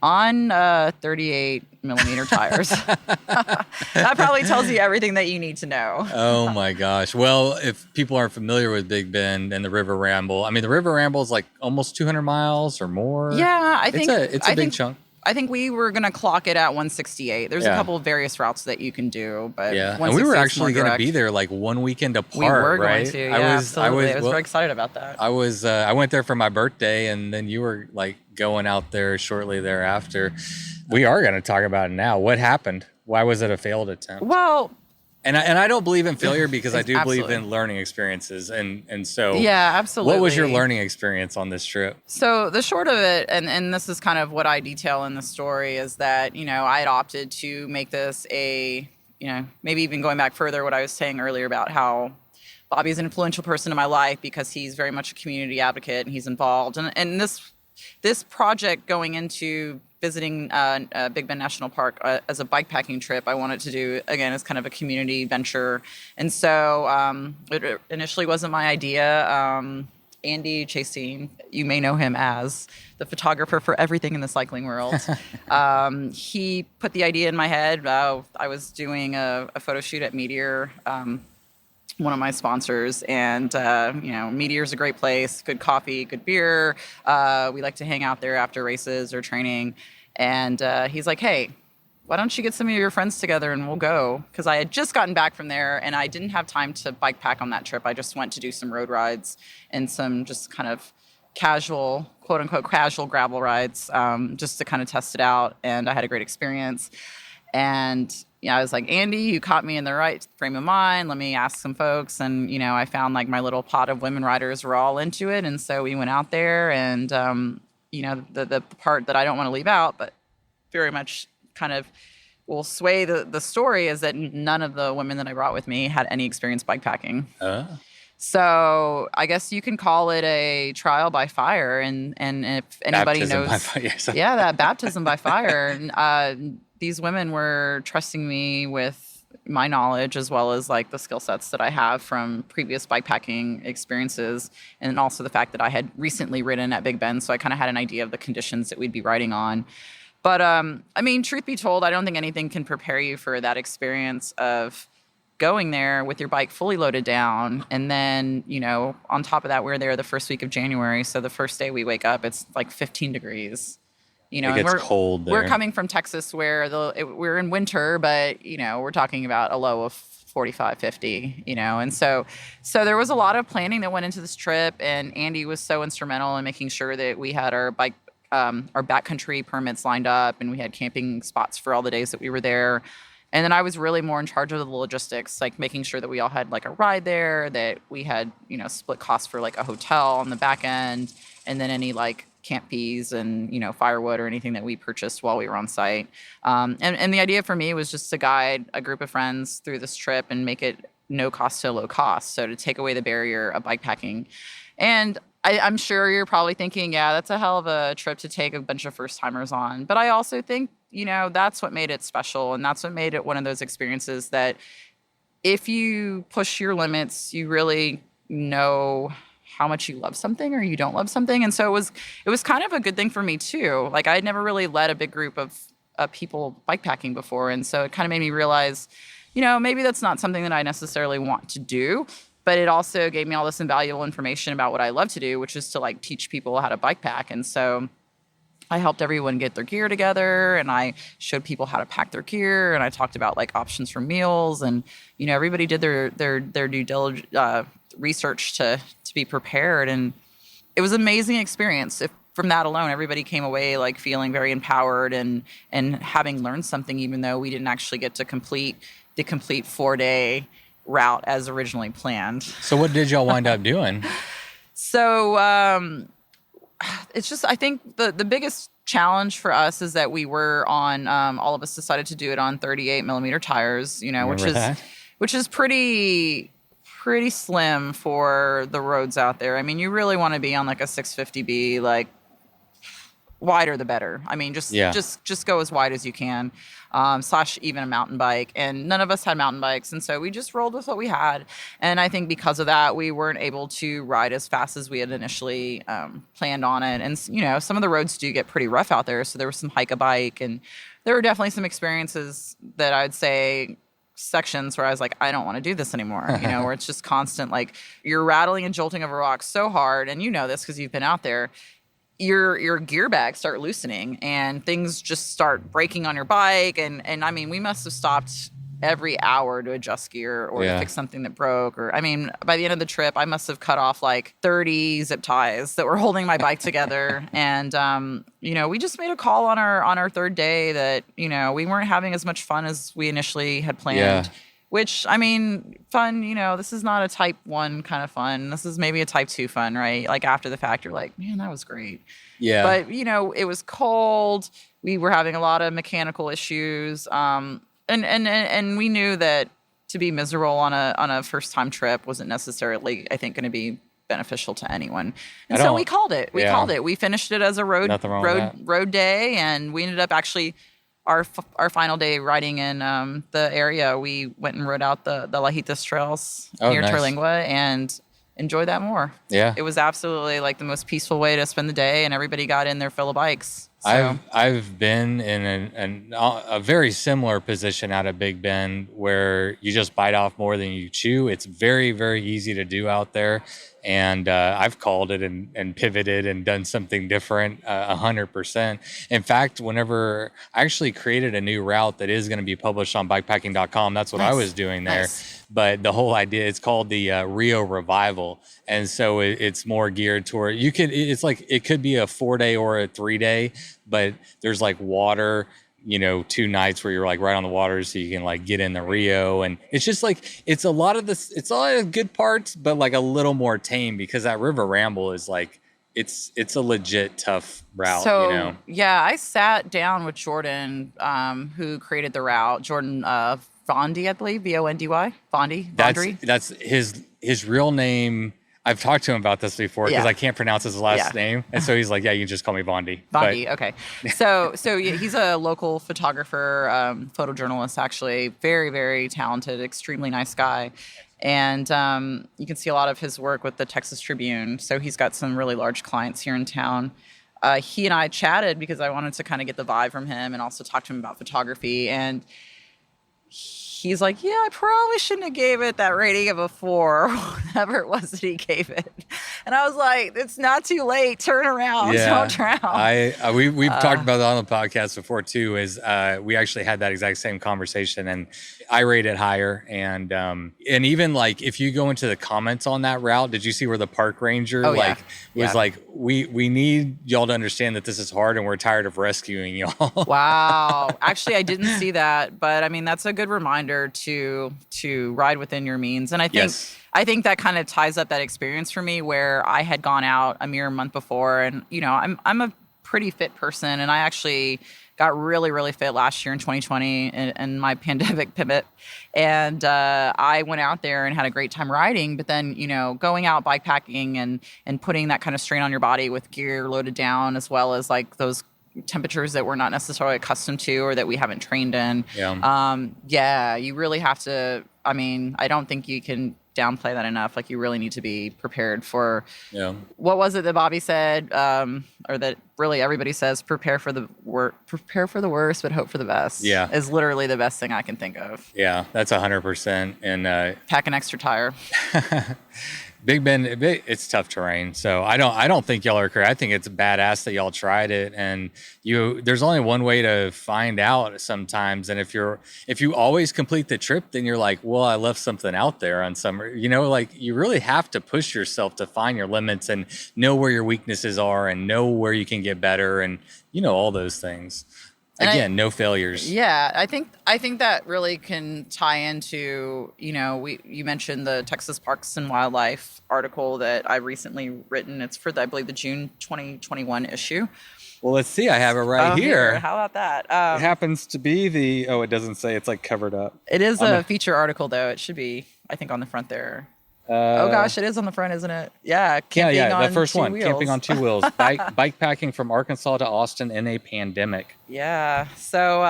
on 38 millimeter tires. That probably tells you everything that you need to know. Oh my gosh. Well, if people aren't familiar with Big Bend and the River Ramble, I mean, the River Ramble is like almost 200 miles or more. Yeah, I think it's a big chunk. I think we were going to clock it at 168. There's a couple of various routes that you can do, but and we were actually going to be there like one weekend apart. We were right? going to. Yeah, absolutely. I was very excited about that. I went there for my birthday, and then you were like going out there shortly thereafter. We are going to talk about it now. What happened? Why was it a failed attempt? Well, and I don't believe in failure because I do believe in learning experiences. And so yeah, absolutely. What was your learning experience on this trip? So the short of it, and this is kind of what I detail in the story, is that, I had opted to make this maybe even going back further, what I was saying earlier about how Bobby is an influential person in my life because he's very much a community advocate and he's involved. And this project going into visiting Big Bend National Park as a bikepacking trip, I wanted to do, again, as kind of a community venture. And so it initially wasn't my idea. Andy Chasteen, you may know him as the photographer for everything in the cycling world. He put the idea in my head. I was doing a photo shoot at Meteor, one of my sponsors, and Meteor's a great place, good coffee, good beer. We like to hang out there after races or training. And he's like, hey, why don't you get some of your friends together and we'll go? Because I had just gotten back from there and I didn't have time to bike pack on that trip. I just went to do some road rides and some just kind of casual, quote unquote, casual gravel rides, just to kind of test it out. And I had a great experience. And I was like, Andy, you caught me in the right frame of mind. Let me ask some folks. And, I found like my little pot of women riders were all into it. And so we went out there and, the part that I don't want to leave out, but very much kind of will sway the story, is that none of the women that I brought with me had any experience bikepacking. So I guess you can call it a trial by fire. And if anybody knows, that baptism by fire. And, these women were trusting me with my knowledge as well as like the skill sets that I have from previous bikepacking experiences, and also the fact that I had recently ridden at Big Bend, so I kind of had an idea of the conditions that we'd be riding on. But truth be told, I don't think anything can prepare you for that experience of going there with your bike fully loaded down. And then, on top of that, we're there the first week of January. So the first day we wake up, it's like 15 degrees. It gets cold there. We're coming from Texas where we're in winter, but, we're talking about a low of 45, 50, And so there was a lot of planning that went into this trip, and Andy was so instrumental in making sure that we had our backcountry permits lined up, and we had camping spots for all the days that we were there. And then I was really more in charge of the logistics, like making sure that we all had like a ride there, that we had, split costs for like a hotel on the back end, and then any like camp fees and, firewood or anything that we purchased while we were on site. And the idea for me was just to guide a group of friends through this trip and make it no cost to low cost. So to take away the barrier of bikepacking. And I'm sure you're probably thinking, yeah, that's a hell of a trip to take a bunch of first timers on. But I also think, that's what made it special. And that's what made it one of those experiences that if you push your limits, you really know how much you love something or you don't love something. And so it was kind of a good thing for me too. Like I had never really led a big group of people bikepacking before. And so it kind of made me realize, maybe that's not something that I necessarily want to do, but it also gave me all this invaluable information about what I love to do, which is to like teach people how to bike pack. And so I helped everyone get their gear together, and I showed people how to pack their gear, and I talked about like options for meals, and everybody did their due diligence research to be prepared, and it was an amazing experience. From that alone, everybody came away like feeling very empowered and having learned something, even though we didn't actually get to complete the 4-day route as originally planned. So what did y'all wind up doing? So it's just, I think the biggest challenge for us is that we were on, all of us decided to do it on 38 millimeter tires, which is pretty slim for the roads out there. I mean, you really want to be on like a 650B, like wider the better. I mean, just go as wide as you can, / even a mountain bike. And none of us had mountain bikes, and so we just rolled with what we had. And I think because of that, we weren't able to ride as fast as we had initially planned on it. And some of the roads do get pretty rough out there, so there was some hike-a-bike, and there were definitely some experiences that I'd say sections where I was like, I don't want to do this anymore, where it's just constant, like you're rattling and jolting over rocks so hard, and this because you've been out there. Your gear bags start loosening and things just start breaking on your bike. And I mean, we must have stopped every hour to adjust gear or to fix something that broke. Or, I mean, by the end of the trip, I must have cut off like 30 zip ties that were holding my bike together. And, we just made a call on our third day that, we weren't having as much fun as we initially had planned. Yeah. Which, I mean, fun, this is not a type 1 kind of fun. This is maybe a type 2 fun, right? Like after the fact, you're like, man, that was great. Yeah. But, it was cold. We were having a lot of mechanical issues. And we knew that to be miserable on a first time trip wasn't necessarily, I think, going to be beneficial to anyone. And so we called it. We finished it as a road day, and we ended up actually our final day riding in the area. We went and rode out the Lajitas trails near Terlingua and enjoyed that more. Yeah. It was absolutely like the most peaceful way to spend the day, and everybody got in their fill of bikes. So. I've been in a very similar position out of Big Bend where you just bite off more than you chew. It's very, very easy to do out there. And I've called it and pivoted and done something different 100%. In fact, whenever I actually created a new route that is going to be published on bikepacking.com, that's what I was doing there. Nice. But the whole idea, it's called the Rio Revival. And so it's more geared toward, it could be a 4-day or a 3-day, but there's like water, 2 nights where you're like right on the water, so you can like get in the Rio. And it's just like, it's a lot of good parts, but like a little more tame, because that River Ramble is like, it's a legit tough route. So, yeah, I sat down with Jordan, who created the route, Jordan Vondy, I believe, Vondy, Vondy. That's his real name. I've talked to him about this before because I can't pronounce his last name. And so he's like, yeah, you can just call me Vondy. Vondy, okay. So yeah, he's a local photographer, photojournalist, actually. Very, very talented, extremely nice guy. And you can see a lot of his work with the Texas Tribune. So he's got some really large clients here in town. He and I chatted because I wanted to kind of get the vibe from him and also talk to him about photography. And he's like, yeah, I probably shouldn't have gave it that rating of a 4 or whatever it was that he gave it. And I was like, it's not too late. Turn around. Don't drown. We've talked about that on the podcast before too, is we actually had that exact same conversation, and I rate it higher. And even like, if you go into the comments on that route, did you see where the park ranger was like, we need y'all to understand that this is hard and we're tired of rescuing y'all. Wow. Actually, I didn't see that, but I mean, that's a good reminder to ride within your means. And I think that kind of ties up that experience for me, where I had gone out a mere month before, and I'm a pretty fit person, and I actually got really, really fit last year in 2020 in my pandemic pivot. And I went out there and had a great time riding. But then, going out bikepacking and putting that kind of strain on your body with gear loaded down, as well as like those temperatures that we're not necessarily accustomed to or that we haven't trained in. You really have to, I mean, I don't think you can downplay that enough. Like, you really need to be prepared for, what was it that Bobby said, or that really everybody says, prepare for the worst, but hope for the best. Yeah. Is literally the best thing I can think of. Yeah, that's 100%. And pack an extra tire. Big Bend, it's tough terrain, so I don't think y'all are correct. I think it's badass that y'all tried it, and there's only one way to find out sometimes. And if you always complete the trip, then you're like, well, I left something out there on some, like, you really have to push yourself to find your limits and know where your weaknesses are and know where you can get better, and all those things. Again, no failures. Yeah, I think that really can tie into, you mentioned the Texas Parks and Wildlife article that I recently written. It's for, I believe, the June 2021 issue. Well, let's see. I have it right here. How about that? It happens to be the. Oh, it doesn't say. It's like covered up. It is a feature article, though. It should be, I think, on the front there. Oh gosh, it is on the front, isn't it? Yeah. The first one. Wheels. Camping on 2 wheels. Bikepacking from Arkansas to Austin in a pandemic. Yeah. So,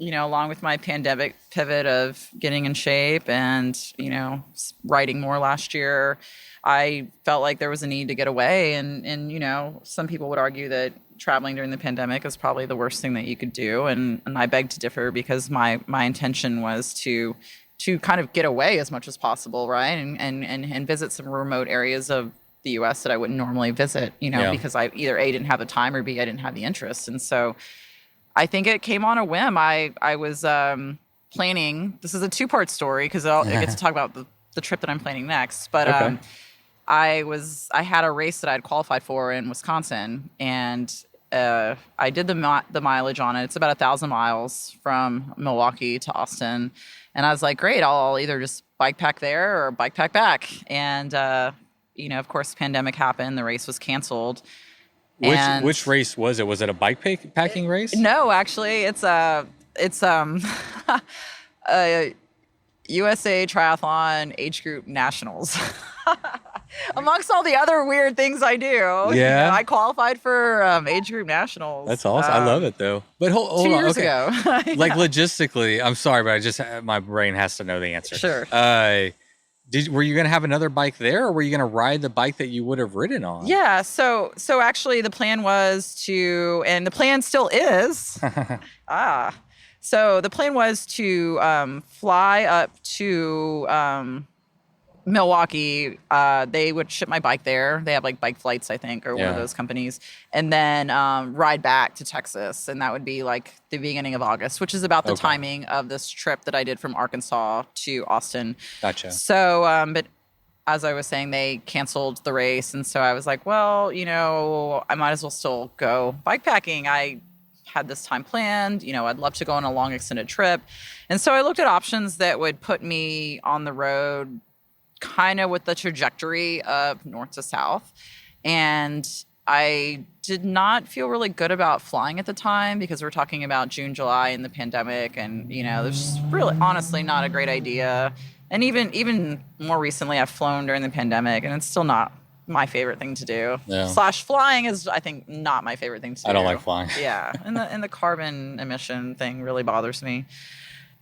along with my pandemic pivot of getting in shape and, writing more last year, I felt like there was a need to get away. And some people would argue that traveling during the pandemic is probably the worst thing that you could do. And I beg to differ, because my intention was to kind of get away as much as possible, right? And visit some remote areas of the U.S. that I wouldn't normally visit, because I either A, didn't have the time, or B, I didn't have the interest. And so I think it came on a whim. I was planning, this is a 2-part story, because I get to talk about the trip that I'm planning next. But okay. I had a race that I'd qualified for in Wisconsin, and I did the mileage on it. It's about 1,000 miles from Milwaukee to Austin. And I was like, great, I'll either just bike pack there or bike pack back. And, of course, the pandemic happened. The race was canceled. Which race was it? Was it a packing race? No, actually, it's a USA Triathlon Age Group Nationals. Amongst all the other weird things I do. Yeah. I qualified for Age Group Nationals. That's awesome. I love it, though. But hold on. 2 years ago. Like, logistically, I'm sorry, but my brain has to know the answer. Sure. Were you going to have another bike there, or were you going to ride the bike that you would have ridden on? Yeah. So actually the plan was to, and the plan still is, so the plan was to fly up to Milwaukee. They would ship my bike there. They have like Bike Flights, I think, or one of those companies. And then ride back to Texas. And that would be like the beginning of August, which is about the timing of this trip that I did from Arkansas to Austin. Gotcha. So, but as I was saying, they canceled the race. And so I was like, well, I might as well still go bikepacking. I had this time planned. I'd love to go on a long extended trip. And so I looked at options that would put me on the road kind of with the trajectory of north to south. And I did not feel really good about flying at the time, because we're talking about June, July in the pandemic. And, there's really honestly not a great idea. And even more recently, I've flown during the pandemic, and it's still not my favorite thing to do. Yeah. / flying is, I think, not my favorite thing to do. I don't like flying. Yeah. And the carbon emission thing really bothers me.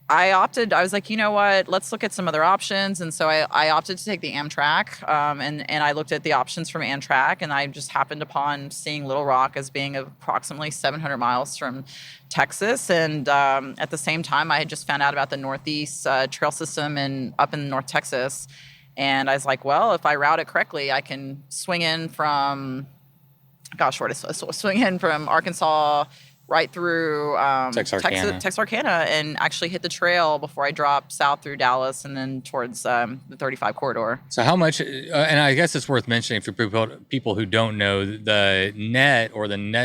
I was like, you know what, let's look at some other options. And so I opted to take the Amtrak, and I looked at the options from Amtrak, and I just happened upon seeing Little Rock as being approximately 700 miles from Texas. And at the same time, I had just found out about the Northeast trail system up in North Texas. And I was like, well, if I route it correctly, I can swing in from Arkansas right through Texarkana, and actually hit the trail before I drop south through Dallas and then towards the 35 corridor. So how much, and I guess it's worth mentioning for people who don't know, the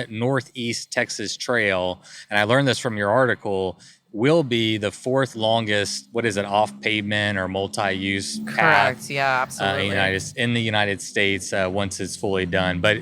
Northeast Texas Trail, and I learned this from your article, will be the 4th longest, off pavement or multi-use path. Correct. Yeah, absolutely. In the United States, once it's fully done. But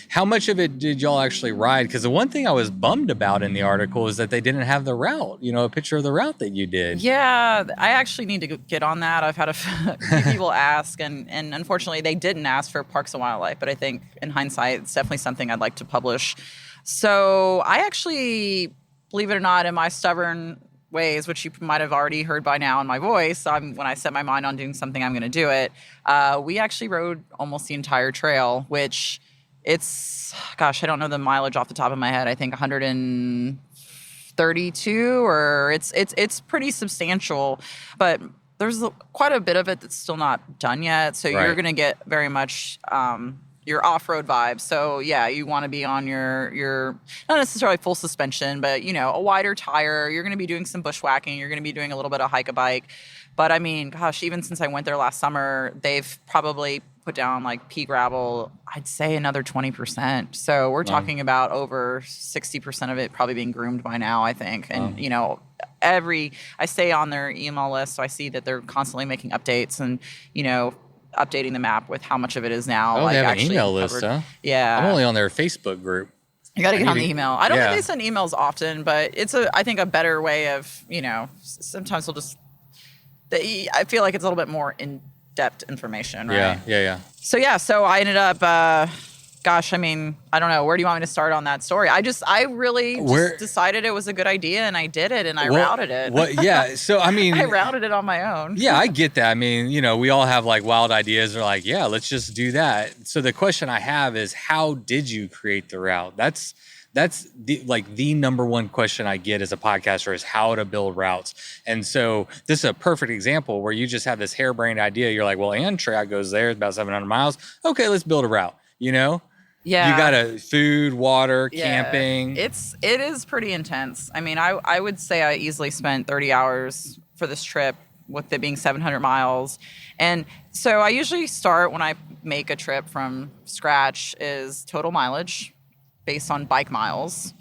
how much of it did y'all actually ride? Because the one thing I was bummed about in the article is that they didn't have the route, a picture of the route that you did. Yeah, I actually need to get on that. I've had a few people ask, and unfortunately they didn't ask for Parks and Wildlife, but I think in hindsight, it's definitely something I'd like to publish. So I actually, believe it or not, in my stubborn ways, which you might have already heard by now in my voice, when I set my mind on doing something, I'm going to do it. We actually rode almost the entire trail, which it's, I don't know the mileage off the top of my head. I think 132, or it's pretty substantial, but there's quite a bit of it that's still not done yet. So You're going to get very much your off-road vibe. So yeah, you want to be on your not necessarily full suspension, but a wider tire. You're going to be doing some bushwhacking. You're going to be doing a little bit of hike-a-bike. But I mean, gosh, even since I went there last summer, they've probably put down like pea gravel, I'd say another 20%. So we're talking about over 60% of it probably being groomed by now, I think. And I stay on their email list, so I see that they're constantly making updates and updating the map with how much of it is now. Oh, they have an email list, huh? Yeah. I'm only on their Facebook group. You got to get on the email. I don't think Yeah. they send emails often, but it's I think a better way of, sometimes I feel like it's a little bit more in-depth information, right? Yeah. So I ended up, gosh, I mean, I don't know. Where do you want me to start on that story? I really just decided it was a good idea, and I did it, and I routed it. Yeah. So, I mean, I routed it on my own. Yeah, I get that. I mean, we all have like wild ideas. They're like, yeah, let's just do that. So the question I have is, how did you create the route? That's the number one question I get as a podcaster is how to build routes. And so this is a perfect example where you just have this harebrained idea. You're like, well, Amtrak goes there. It's about 700 miles. Okay, let's build a route, Yeah. You got food, water, camping. It is pretty intense. I mean, I would say I easily spent 30 hours for this trip, with it being 700 miles. And so I usually start when I make a trip from scratch is total mileage based on bike miles.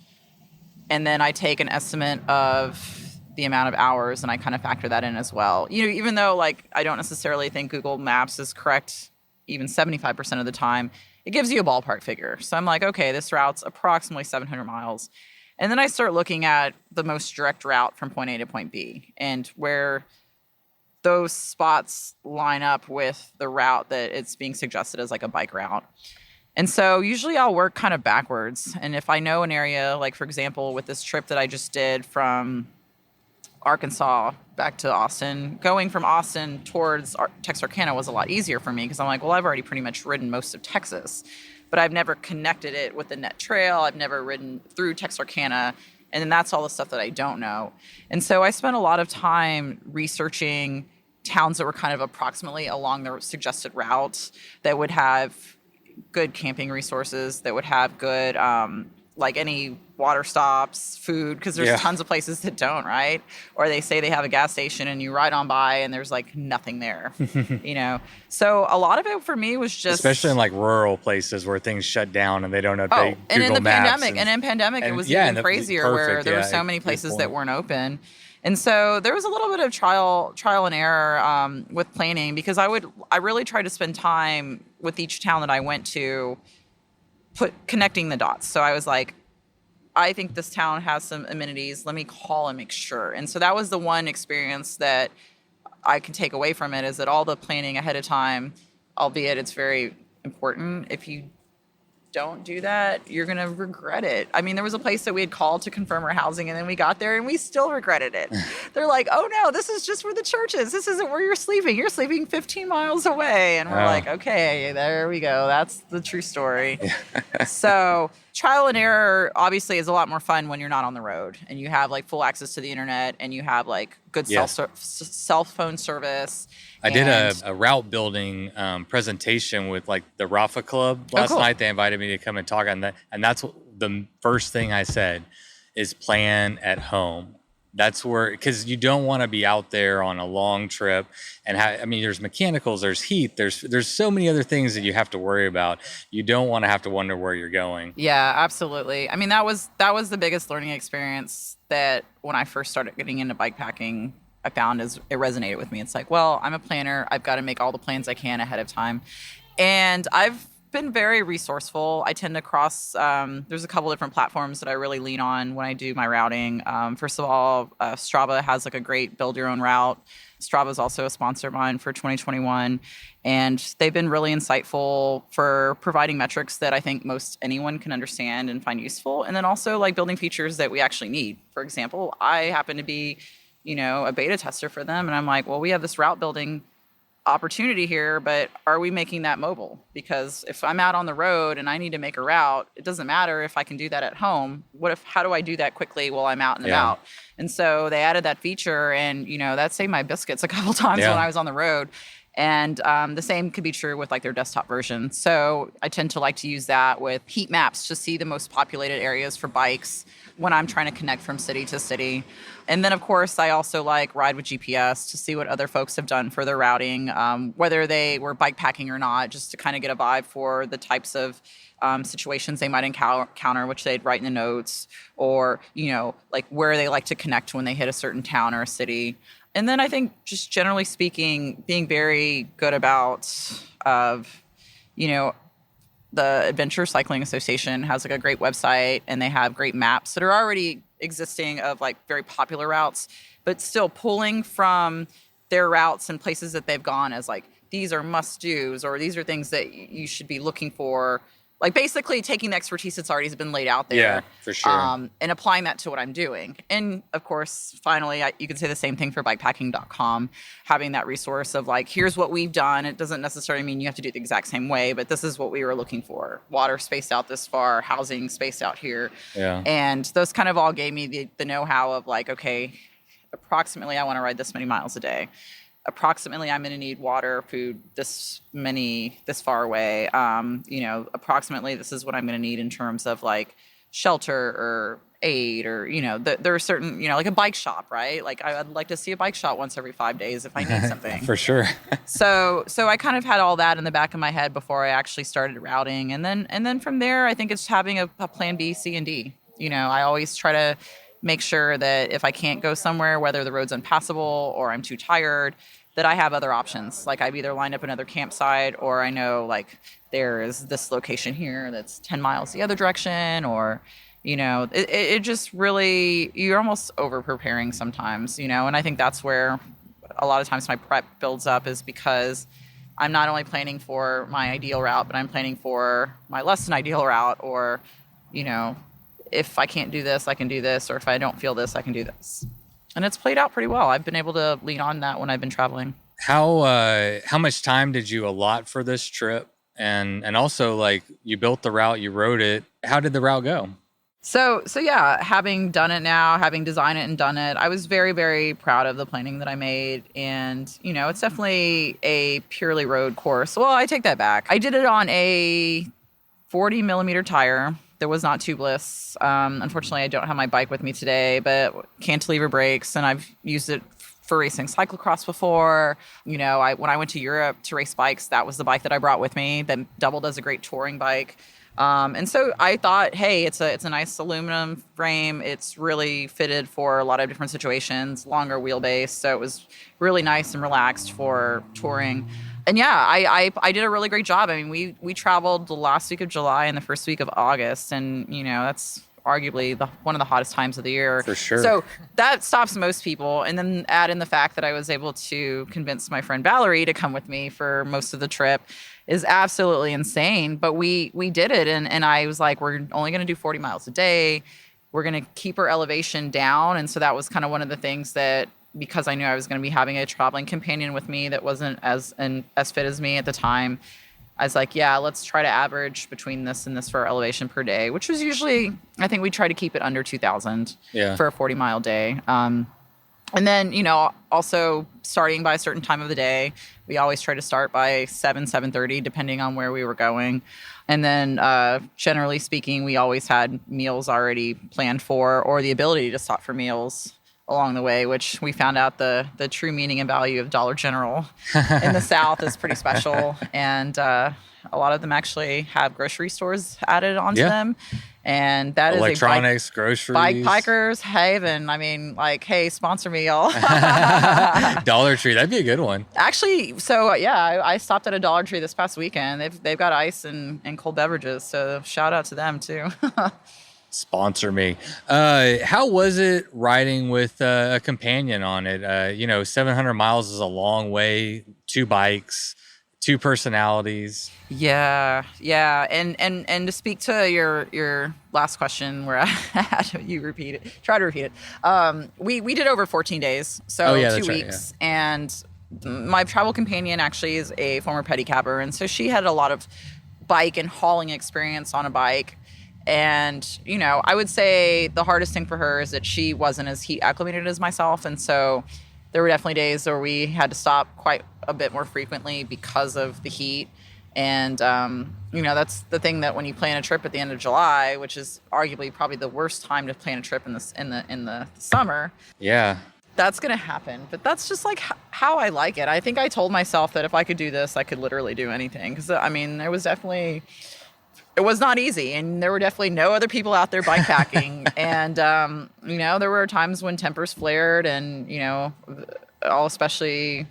And then I take an estimate of the amount of hours and I kind of factor that in as well. Even though like I don't necessarily think Google Maps is correct even 75% of the time, it gives you a ballpark figure. So I'm like, okay, this route's approximately 700 miles. And then I start looking at the most direct route from point A to point B and where those spots line up with the route that it's being suggested as like a bike route. And so usually I'll work kind of backwards. And if I know an area, like for example, with this trip that I just did from Arkansas back to Austin, going from Austin towards Texarkana was a lot easier for me because I'm like, well, I've already pretty much ridden most of Texas, but I've never connected it with the net trail. I've never ridden through Texarkana. And then that's all the stuff that I don't know. And so I spent a lot of time researching towns that were kind of approximately along the suggested route that would have good camping resources, that would have good, like any water stops, food, because there's tons of places that don't, right? Or they say they have a gas station and you ride on by and there's like nothing there, So a lot of it for me was just... Especially in like rural places where things shut down and they don't know. And in the pandemic, it was even crazier where there were so many places that weren't open. And so there was a little bit of trial and error with planning because I really tried to spend time with each town that I went to connecting the dots. So I was like, I think this town has some amenities. Let me call and make sure. And so that was the one experience that I can take away from it is that all the planning ahead of time, albeit it's very important, if you don't do that, you're going to regret it. I mean, there was a place that we had called to confirm our housing, and then we got there and we still regretted it. They're like, oh no, this is just where the church is. This isn't where you're sleeping. You're sleeping 15 miles away. And we're like, okay, there we go. That's the true story. So trial and error obviously is a lot more fun when you're not on the road and you have like full access to the internet and you have like good cell phone service. I did a route building presentation with like the Rafa Club last night. They invited me to come and talk on that. And that's the first thing I said is plan at home. That's where, because you don't want to be out there on a long trip and there's mechanicals, there's heat, there's so many other things that you have to worry about. You don't want to have to wonder where you're going. Yeah, absolutely. I mean, that was the biggest learning experience that when I first started getting into bikepacking, I found it resonated with me. It's like, well, I'm a planner. I've got to make all the plans I can ahead of time. And I've been very resourceful. I tend to cross, there's a couple different platforms that I really lean on when I do my routing. First of all, Strava has like a great build your own route. Strava is also a sponsor of mine for 2021. And they've been really insightful for providing metrics that I think most anyone can understand and find useful. And then also like building features that we actually need. For example, I happen to be a beta tester for them. And I'm like, well, we have this route building opportunity here, but are we making that mobile? Because if I'm out on the road and I need to make a route, it doesn't matter if I can do that at home. How do I do that quickly while I'm out and about? And so they added that feature and, that saved my biscuits a couple times when I was on the road. And the same could be true with like their desktop version. So I tend to like to use that with heat maps to see the most populated areas for bikes when I'm trying to connect from city to city. And then, of course, I also like ride with GPS to see what other folks have done for their routing, whether they were bikepacking or not, just to kind of get a vibe for the types of situations they might encounter, which they'd write in the notes, or, like where they like to connect when they hit a certain town or a city. And then I think just generally speaking, being very good about the Adventure Cycling Association has like a great website, and they have great maps that are already existing of like very popular routes, but still pulling from their routes and places that they've gone as like, these are must-dos, or these are things that you should be looking for. Like basically taking the expertise that's already been laid out there. Yeah, for sure. And applying that to what I'm doing. And of course, finally, you can say the same thing for bikepacking.com, having that resource of like, here's what we've done. It doesn't necessarily mean you have to do it the exact same way, but this is what we were looking for. Water spaced out this far, housing spaced out here. Yeah. And those kind of all gave me the know-how of like, okay, approximately I want to ride this many miles a day. Approximately, I'm going to need water, food, this far away. Approximately, this is what I'm going to need in terms of like shelter or aid, or, there are certain, like a bike shop, right? Like I'd like to see a bike shop once every 5 days if I need something. For sure. So I kind of had all that in the back of my head before I actually started routing. And then from there, I think it's having a plan B, C, and D. I always try to make sure that if I can't go somewhere, whether the road's impassable or I'm too tired, that I have other options. Like I've either lined up another campsite, or I know like there is this location here that's 10 miles the other direction, or, it just really, you're almost over preparing sometimes, and I think that's where a lot of times my prep builds up, is because I'm not only planning for my ideal route, but I'm planning for my less than ideal route, or, if I can't do this, I can do this, or if I don't feel this, I can do this. And it's played out pretty well. I've been able to lean on that when I've been traveling. How much time did you allot for this trip? And also, like, you built the route, you rode it. How did the route go? So yeah, having done it now, having designed it and done it, I was very, very proud of the planning that I made. And, it's definitely a purely road course. Well, I take that back. I did it on a 40 millimeter tire. That was not tubeless. Unfortunately, I don't have my bike with me today, but cantilever brakes, and I've used it for racing cyclocross before. When I went to Europe to race bikes, that was the bike that I brought with me that doubled as a great touring bike. And so I thought, hey, it's a nice aluminum frame. It's really fitted for a lot of different situations, longer wheelbase. So it was really nice and relaxed for touring. And yeah, I did a really great job. I mean, we traveled the last week of July and the first week of August, and that's arguably one of the hottest times of the year. For sure. So that stops most people. And then add in the fact that I was able to convince my friend Valerie to come with me for most of the trip is absolutely insane. But we did it, and I was like, we're only going to do 40 miles a day. We're going to keep our elevation down. And so that was kind of one of the things that, because I knew I was going to be having a traveling companion with me that wasn't as fit as me at the time, I was like, yeah, let's try to average between this and this for our elevation per day, which was usually, I think we try to keep it under 2,000 for a 40-mile day. And then, also starting by a certain time of the day, we always try to start by 7:30, depending on where we were going. And then generally speaking, we always had meals already planned for, or the ability to stop for meals along the way, which we found out the true meaning and value of Dollar General in the South is pretty special. And a lot of them actually have grocery stores added onto them. And that electronics, is groceries, bikepacker's haven. I mean, like, hey, sponsor me, y'all. Dollar Tree, that'd be a good one. Actually, so yeah, I stopped at a Dollar Tree this past weekend. They've got ice and cold beverages, so shout out to them too. Sponsor me. How was it riding with a companion on it? 700 miles is a long way. 2 bikes, 2 personalities. Yeah. And to speak to your last question, where I had you try to repeat it. We did over 14 days, so 2 weeks, and my travel companion actually is a former pedicabber, and so she had a lot of bike and hauling experience on a bike. And, I would say the hardest thing for her is that she wasn't as heat acclimated as myself. And so there were definitely days where we had to stop quite a bit more frequently because of the heat. And, that's the thing, that when you plan a trip at the end of July, which is arguably probably the worst time to plan a trip in the summer. Yeah. That's going to happen. But that's just like how I like it. I think I told myself that if I could do this, I could literally do anything. Because, it was not easy, and there were definitely no other people out there bikepacking. And, there were times when tempers flared, and, especially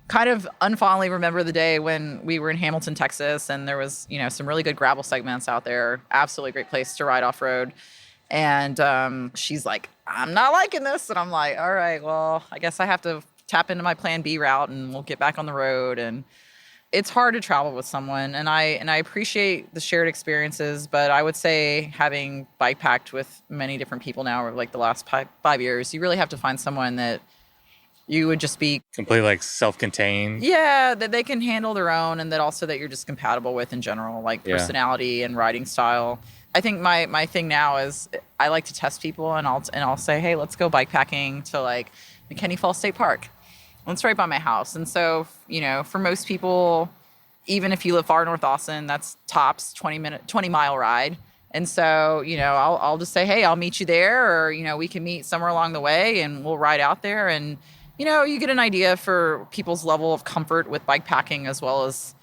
kind of unfondly remember the day when we were in Hamilton, Texas, and there was, some really good gravel segments out there. Absolutely great place to ride off-road. And she's like, I'm not liking this. And I'm like, all right, well, I guess I have to tap into my plan B route and we'll get back on the road. And it's hard to travel with someone. And I appreciate the shared experiences, but I would say having bike packed with many different people now over like the last 5 years, you really have to find someone that you would just be completely like self-contained. Yeah, that they can handle their own, and that also that you're just compatible with in general, like personality and riding style. I think my thing now is I like to test people, and I'll say, hey, let's go bike packing to like McKinney Falls State Park. It's right by my house. And so, for most people, even if you live far north Austin, that's tops 20-mile ride. And so, I'll just say, hey, I'll meet you there, or, we can meet somewhere along the way and we'll ride out there. And, you get an idea for people's level of comfort with bike packing, as well as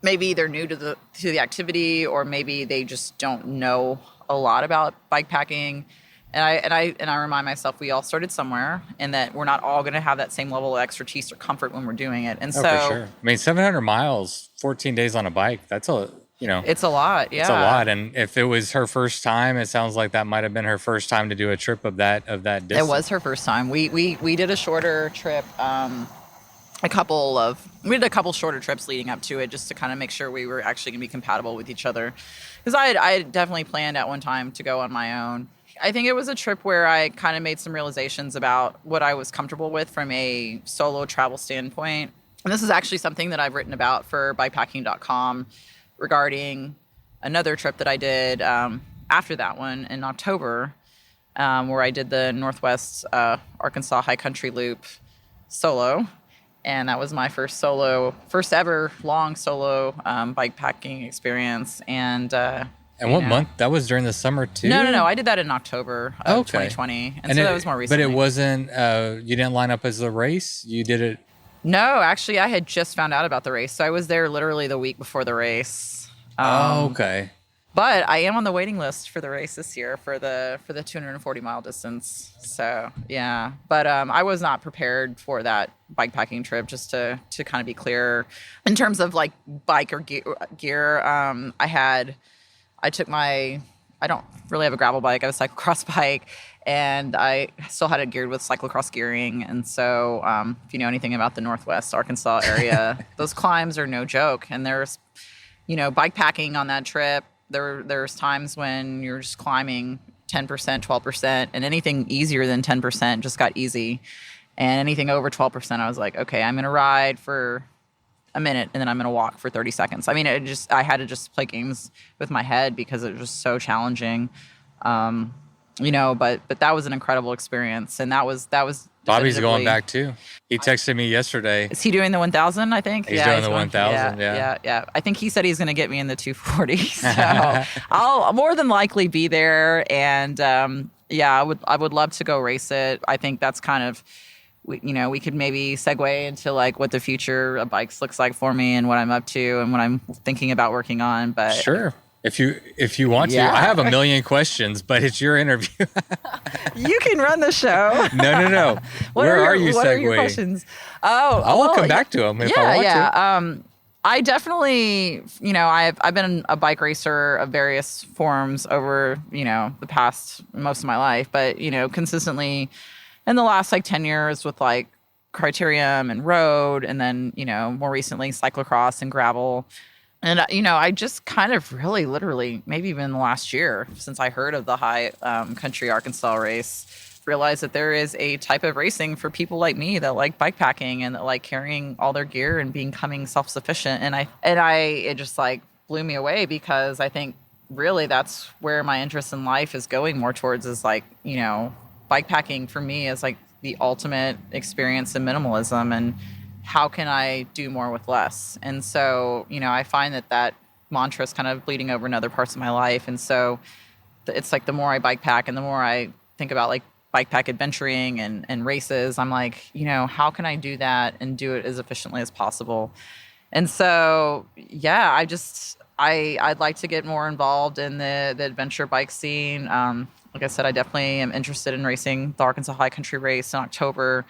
maybe they're new to the activity, or maybe they just don't know a lot about bike packing. And I remind myself, we all started somewhere, and that we're not all going to have that same level of expertise or comfort when we're doing it. And for sure. I mean, 700 miles, 14 days on a bike, that's it's a lot. Yeah. It's a lot. And if it was her first time, it sounds like that might have been her first time to do a trip of that distance. It was her first time. We did a shorter trip, we did a couple shorter trips leading up to it, just to kind of make sure we were actually going to be compatible with each other. Because I definitely planned at one time to go on my own. I think it was a trip where I kind of made some realizations about what I was comfortable with from a solo travel standpoint. And this is actually something that I've written about for bikepacking.com regarding another trip that I did after that one in October, where I did the Northwest Arkansas High Country Loop solo. And that was my first ever long solo bikepacking experience. And what month? That was during the summer too? No. I did that in October of 2020. And so that was more recently. But it wasn't, you didn't line up as a race? You did it? No, actually, I had just found out about the race. So I was there literally the week before the race. Okay. But I am on the waiting list for the race this year for the 240-mile distance. So, yeah. But I was not prepared for that bikepacking trip, just to kind of be clear. In terms of like bike or gear, I don't really have a gravel bike. I have a cyclocross bike, and I still had it geared with cyclocross gearing. And so if you know anything about the Northwest Arkansas area, those climbs are no joke. And there's, bike packing on that trip. There's times when you're just climbing 10%, 12%, and anything easier than 10% just got easy. And anything over 12%, I was like, okay, I'm going to ride for a minute and then I'm going to walk for 30 seconds. I mean, I had to just play games with my head because it was just so challenging. But that was an incredible experience. And that was Bobby's going back too. He texted me yesterday. Is he doing the 1,000, I think? He's doing the 1,000, yeah. I think he said he's going to get me in the 240. So I'll more than likely be there. And I would love to go race it. I think that's kind of, we could maybe segue into like what the future of bikes looks like for me and what I'm up to and what I'm thinking about working on. But sure. If you want to, I have a million questions, but it's your interview. You can run the show. No. Where are you segueing? What are your questions? I'll come back to them if I want to. I definitely, I've been a bike racer of various forms over, the past most of my life, but, consistently in the last like 10 years with like criterium and road, and then, more recently cyclocross and gravel. And, I just kind of really literally, maybe even the last year since I heard of the high country Arkansas race, realized that there is a type of racing for people like me that like bikepacking and that like carrying all their gear and becoming self-sufficient. And it just like blew me away, because I think really that's where my interest in life is going more towards, is like, bikepacking for me is like the ultimate experience in minimalism, and how can I do more with less? And so, I find that mantra is kind of bleeding over in other parts of my life. And so it's like the more I bike pack and the more I think about like bike pack adventuring and races, I'm like, how can I do that and do it as efficiently as possible? And so, yeah, I'd like to get more involved in the adventure bike scene. Like I said, I definitely am interested in racing the Arkansas High Country Race in October.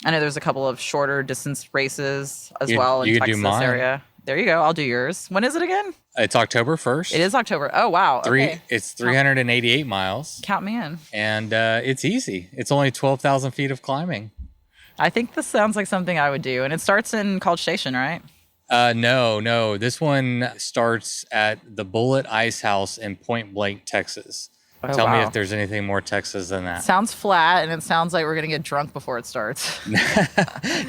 I know there's a couple of shorter distance races as You- well in you could do Texas mine. area. There you go. I'll do yours. When is it again? It's October 1st. It is October. Oh, wow. Okay. It's 388 miles, Count me in. and it's easy. It's only 12,000 feet of climbing. I think this sounds like something I would do. And it starts in College Station, right? No. This one starts at the Bullet Ice House in Point Blank, Texas. Oh, Tell me wow. if there's anything more Texas than that. Sounds flat, and it sounds like we're going to get drunk before it starts.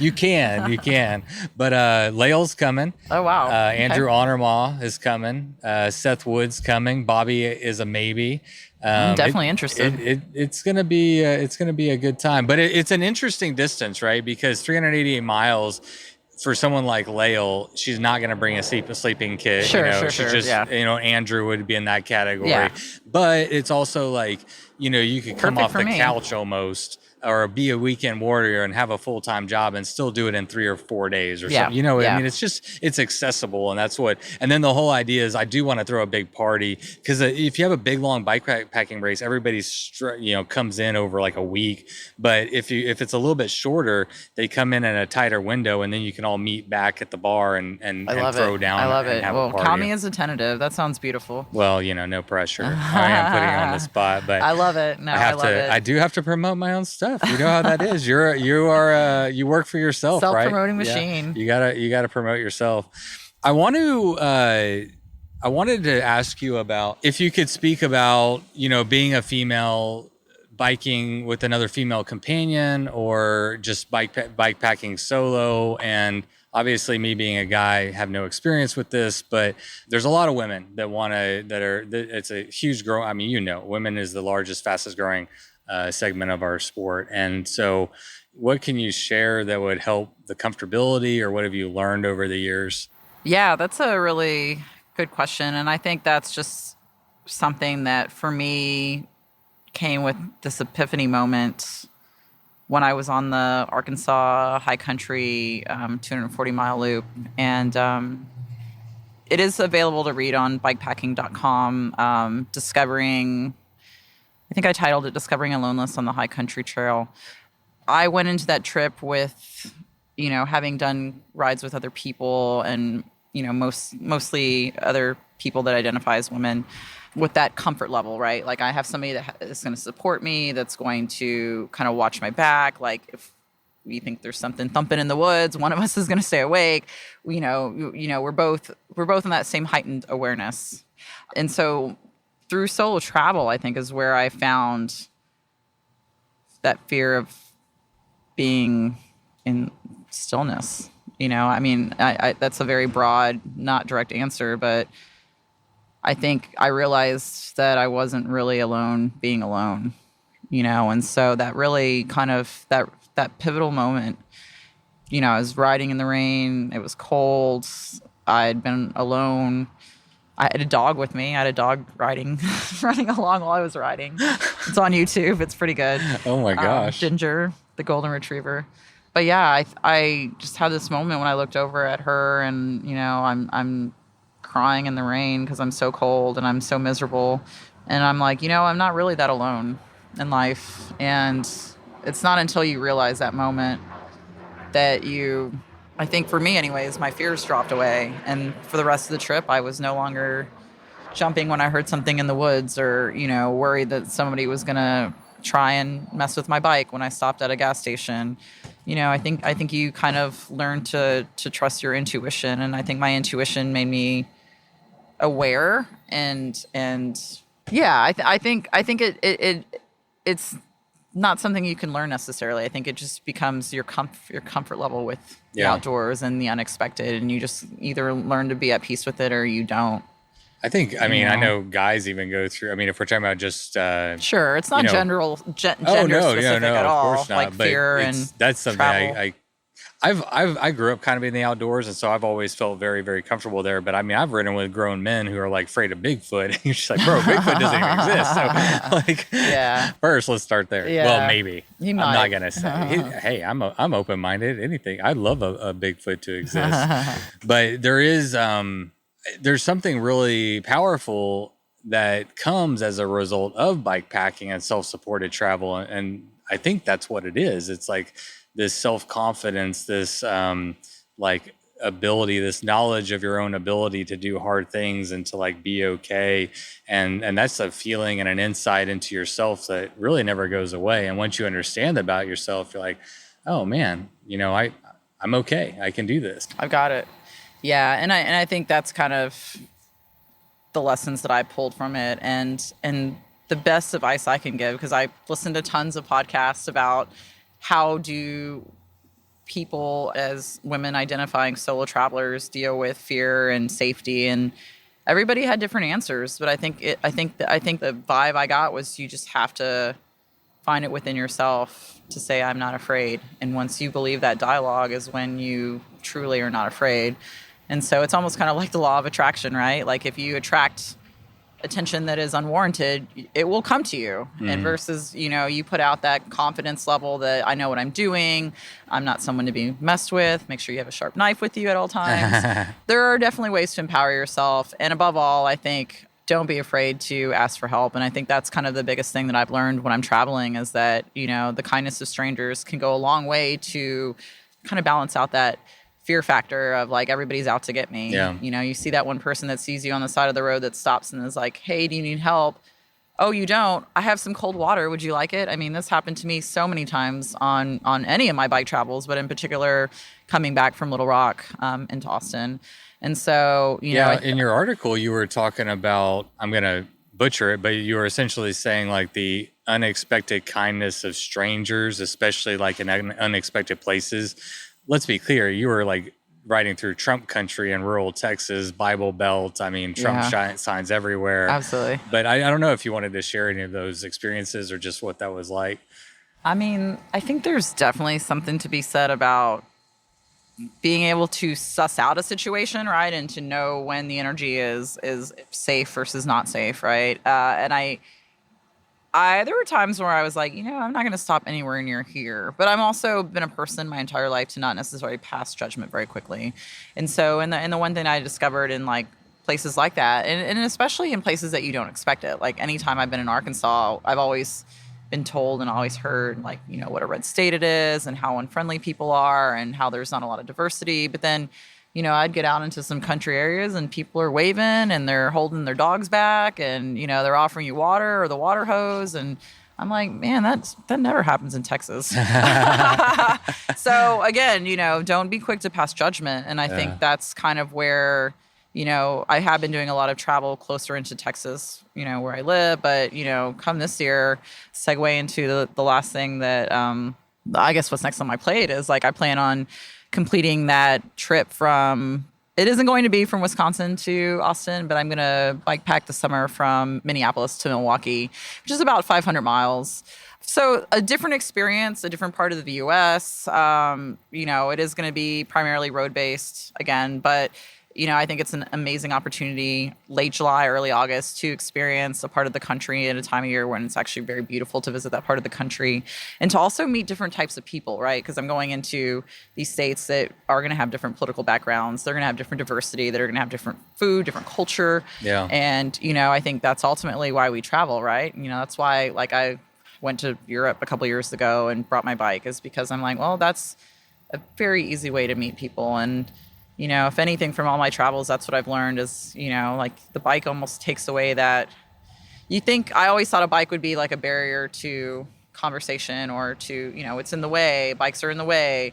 You can. But Lael's coming. Oh, wow. Andrew Okay. Honormaw is coming. Seth Wood's coming. Bobby is a maybe. I'm definitely interested. It's gonna be a good time, but it's an interesting distance, right? Because 388 miles for someone like Lael, she's not gonna bring a sleeping kit. Sure, you know, sure, she sure, just yeah. Andrew would be in that category. Yeah. But it's also like you could come Perfect off for the me. couch almost. Or be a weekend warrior and have a full-time job and still do it in 3 or 4 days or Yeah, something. I yeah. mean, it's accessible, and that's what. And then the whole idea is I do want to throw a big party because if you have a big long bikepacking race, everybody's comes in over like a week. But if it's a little bit shorter, they come in a tighter window, and then you can all meet back at the bar and I love throw it. down. I love and it. have Well, a party. count me as a tentative. That sounds beautiful. Well, no pressure. I am putting you on the spot, but I love it. No, I love it. I do have to promote my own stuff. You know how that is. You work for yourself, right? Self-promoting machine. Yeah. You gotta promote yourself. I wanted to ask you about if you could speak about being a female biking with another female companion or just bikepacking solo. And obviously me being a guy have no experience with this, but there's a lot of women that it's a huge growth. I mean, women is the largest, fastest growing segment of our sport. And so what can you share that would help the comfortability, or what have you learned over the years? Yeah, that's a really good question. And I think that's just something that for me came with this epiphany moment when I was on the Arkansas high country 240-mile loop. And it is available to read on bikepacking.com, discovering, I think I titled it Discovering Aloneness on the High Country Trail. I went into that trip with, having done rides with other people and, mostly other people that identify as women with that comfort level, right? Like I have somebody that is going to support me, that's going to kind of watch my back. Like if we think there's something thumping in the woods, one of us is going to stay awake. We're both in that same heightened awareness. And so through solo travel, I think is where I found that fear of being in stillness. I that's a very broad, not direct answer, but I think I realized that I wasn't really alone being alone, and so that really kind of that pivotal moment, I was riding in the rain. It was cold. I'd been alone. I had a dog with me. I had a dog running along while I was riding. It's on YouTube. It's pretty good. Oh my gosh. Ginger, the golden retriever. But yeah, I just had this moment when I looked over at her and, I'm crying in the rain because I'm so cold and I'm so miserable. And I'm like, I'm not really that alone in life. And it's not until you realize that moment that I think for me anyways, my fears dropped away. And for the rest of the trip, I was no longer jumping when I heard something in the woods or, worried that somebody was going to try and mess with my bike when I stopped at a gas station. I think you kind of learn to trust your intuition. And I think my intuition made me aware and yeah, I think it's not something you can learn necessarily. I think it just becomes your comfort level with the outdoors and the unexpected, and you just either learn to be at peace with it or you don't. I know guys even go through. I mean, if we're talking about just sure, it's not gender specific at all. Of course not. Like fear and that's something travel. I grew up kind of in the outdoors, and so I've always felt very, very comfortable there. But I mean, I've ridden with grown men who are like afraid of Bigfoot. And you're just like, bro, Bigfoot doesn't even exist. So first let's start there. Yeah. Well, maybe I'm not gonna say. Hey, I'm open-minded. Anything. I'd love a Bigfoot to exist. But there's something really powerful that comes as a result of bikepacking and self-supported travel. And I think that's what it is. It's like this self-confidence, this like ability, this knowledge of your own ability to do hard things and to like be okay. And that's a feeling and an insight into yourself that really never goes away. And once you understand about yourself, you're like, oh man, I'm okay. I can do this. I've got it. Yeah. And I think that's kind of the lessons that I pulled from it, and the best advice I can give, because I listened to tons of podcasts about how do people as women identifying solo travelers deal with fear and safety, and everybody had different answers. But I think the vibe I got was you just have to find it within yourself to say, I'm not afraid. And once you believe that dialogue is when you truly are not afraid. And so it's almost kind of like the law of attraction, right? Like if you attract attention that is unwarranted, it will come to you. And versus, you put out that confidence level that I know what I'm doing. I'm not someone to be messed with. Make sure you have a sharp knife with you at all times. There are definitely ways to empower yourself. And above all, I think don't be afraid to ask for help. And I think that's kind of the biggest thing that I've learned when I'm traveling is that, the kindness of strangers can go a long way to kind of balance out that fear factor of like everybody's out to get me. Yeah. You see that one person that sees you on the side of the road that stops and is like, hey, do you need help? Oh, you don't? I have some cold water. Would you like it? I mean, this happened to me so many times on any of my bike travels, but in particular coming back from Little Rock into Austin. And so, in your article, you were talking about, I'm going to butcher it, but you were essentially saying like the unexpected kindness of strangers, especially like in unexpected places. Let's be clear, you were like riding through Trump country in rural Texas, Bible Belt. I mean, Trump signs everywhere. Absolutely. But I don't know if you wanted to share any of those experiences or just what that was like. I mean, I think there's definitely something to be said about being able to suss out a situation, right? And to know when the energy is safe versus not safe, right? And there were times where I was like, I'm not going to stop anywhere near here. But I'm also been a person my entire life to not necessarily pass judgment very quickly. And so, and the one thing I discovered in like places like that, and especially in places that you don't expect it, like anytime I've been in Arkansas, I've always been told and always heard like, what a red state it is and how unfriendly people are and how there's not a lot of diversity. But then, I'd get out into some country areas and people are waving and they're holding their dogs back and, they're offering you water or the water hose. And I'm like, man, that never happens in Texas. So again, don't be quick to pass judgment. And I think that's kind of where, I have been doing a lot of travel closer into Texas, where I live. But, come this year, segue into the last thing that I guess what's next on my plate is like I plan on completing that trip it isn't going to be from Wisconsin to Austin, but I'm going to bike pack this summer from Minneapolis to Milwaukee, which is about 500 miles. So a different experience, a different part of the U.S. It is going to be primarily road-based again, but I think it's an amazing opportunity late July, early August to experience a part of the country at a time of year when it's actually very beautiful to visit that part of the country and to also meet different types of people, right? Because I'm going into these states that are going to have different political backgrounds. They're going to have different diversity. They're going to have different food, different culture. Yeah. And, I think that's ultimately why we travel, right? That's why like I went to Europe a couple years ago and brought my bike is because I'm like, well, that's a very easy way to meet people. And if anything from all my travels, that's what I've learned is, like the bike almost takes away that I always thought a bike would be like a barrier to conversation or to, it's in the way, bikes are in the way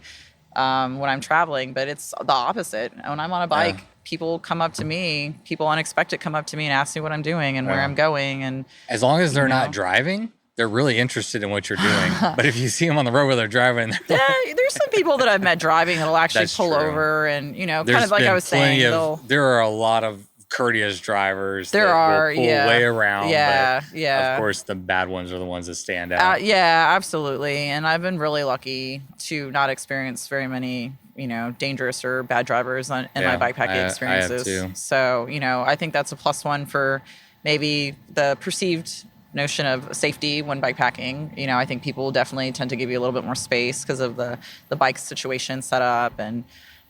when I'm traveling, but it's the opposite. When I'm on a bike, people unexpected come up to me and ask me what I'm doing and where I'm going. And as long as they're not driving, they're really interested in what you're doing. But if you see them on the road where they're driving, there's some people that I've met driving that'll actually pull over and, kind of like I was saying. There are a lot of courteous drivers that will pull way around. Yeah. Of course, the bad ones are the ones that stand out. Yeah, absolutely. And I've been really lucky to not experience very many, dangerous or bad drivers in my bikepacking experiences. I have too. So, I think that's a plus one for maybe the perceived notion of safety when bikepacking. I think people definitely tend to give you a little bit more space because of the bike situation set up. And,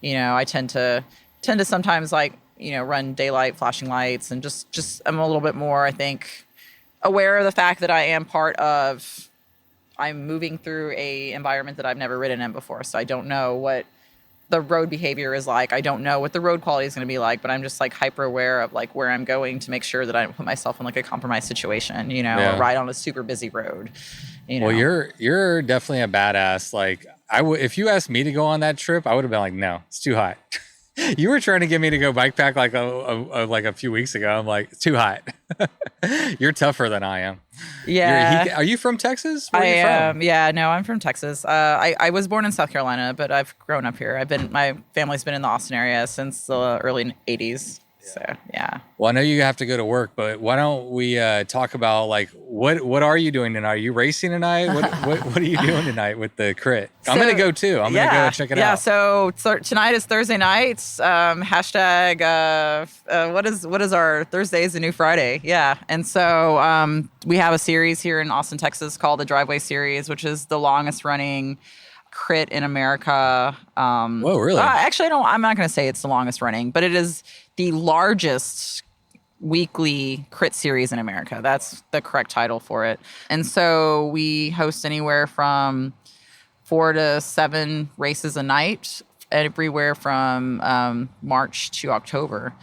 I tend to sometimes like, run daylight flashing lights and just I'm a little bit more, I think, aware of the fact that I am part of I'm moving through a environment that I've never ridden in before. So I don't know what the road behavior is like. I don't know what the road quality is going to be like, but I'm just like hyper aware of like where I'm going to make sure that I don't put myself in like a compromised situation, Yeah. ride on a super busy road. Well, you're definitely a badass. Like if you asked me to go on that trip, I would have been like, no, it's too hot. You were trying to get me to go bike pack like a few weeks ago. I'm like, it's too hot. You're tougher than I am. Yeah. Are you from Texas? Where I are you am. from? Yeah, no, I'm from Texas. I was born in South Carolina, but I've grown up here. My family's been in the Austin area since the early 80s. So, yeah. Well, I know you have to go to work, but why don't we talk about like what are you doing tonight? Are you racing tonight? What are you doing tonight with the crit? I'm gonna go too. I'm gonna go check it out. Yeah. So tonight is Thursday night. Hashtag what is our Thursday is the new Friday? Yeah. And so we have a series here in Austin, Texas called the Driveway Series, which is the longest running crit in America. Whoa, really? Actually, I'm not going to say it's the longest running, but it is the largest weekly crit series in America. That's the correct title for it. And so we host anywhere from 4 to 7 races a night, everywhere from March to October.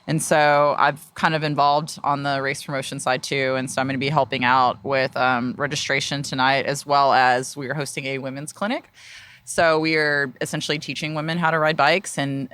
And so I've kind of involved on the race promotion side too. And so I'm going to be helping out with registration tonight, as well as we are hosting a women's clinic. So we are essentially teaching women how to ride bikes. And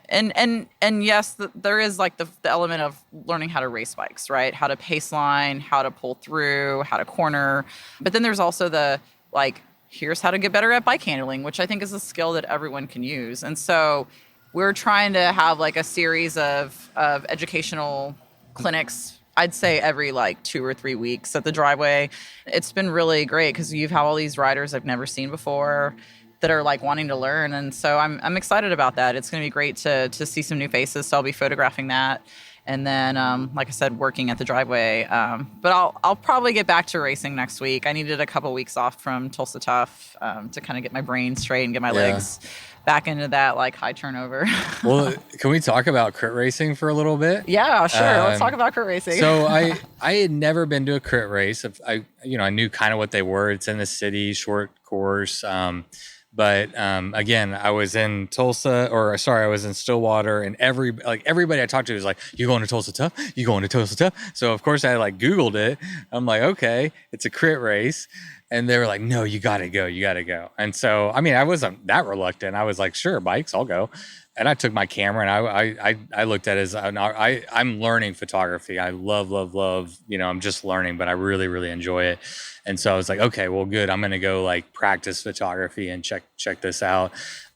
yes, there is like the element of learning how to race bikes, right? How to pace line, how to pull through, how to corner. But then there's also the like, here's how to get better at bike handling, which I think is a skill that everyone can use. And so we're trying to have like a series of educational clinics, I'd say every like 2 or 3 weeks at the Driveway. It's been really great because you have all these riders I've never seen before that are like wanting to learn. And so I'm excited about that. It's going to be great to see some new faces. So I'll be photographing that. And then, like I said, working at the Driveway. But I'll probably get back to racing next week. I needed a couple weeks off from Tulsa Tough to kind of get my brain straight and get my legs back into that like high turnover. Well, can we talk about crit racing for a little bit? Yeah, sure. Let's talk about crit racing. So I had never been to a crit race. I knew kind of what they were. It's in the city, short course. But again, I was in I was in Stillwater, and everybody I talked to was like, "You going to Tulsa Tough? You going to Tulsa Tough?" So of course I like Googled it. I'm like, okay, it's a crit race. And they were like, no, you got to go. And so, I mean, I wasn't that reluctant. I was like, sure, bikes, I'll go. And I took my camera and I looked at it as I'm learning photography. I love, I'm just learning, but I really, really enjoy it. And so I was like, okay, well, good. I'm going to go like practice photography and check this out.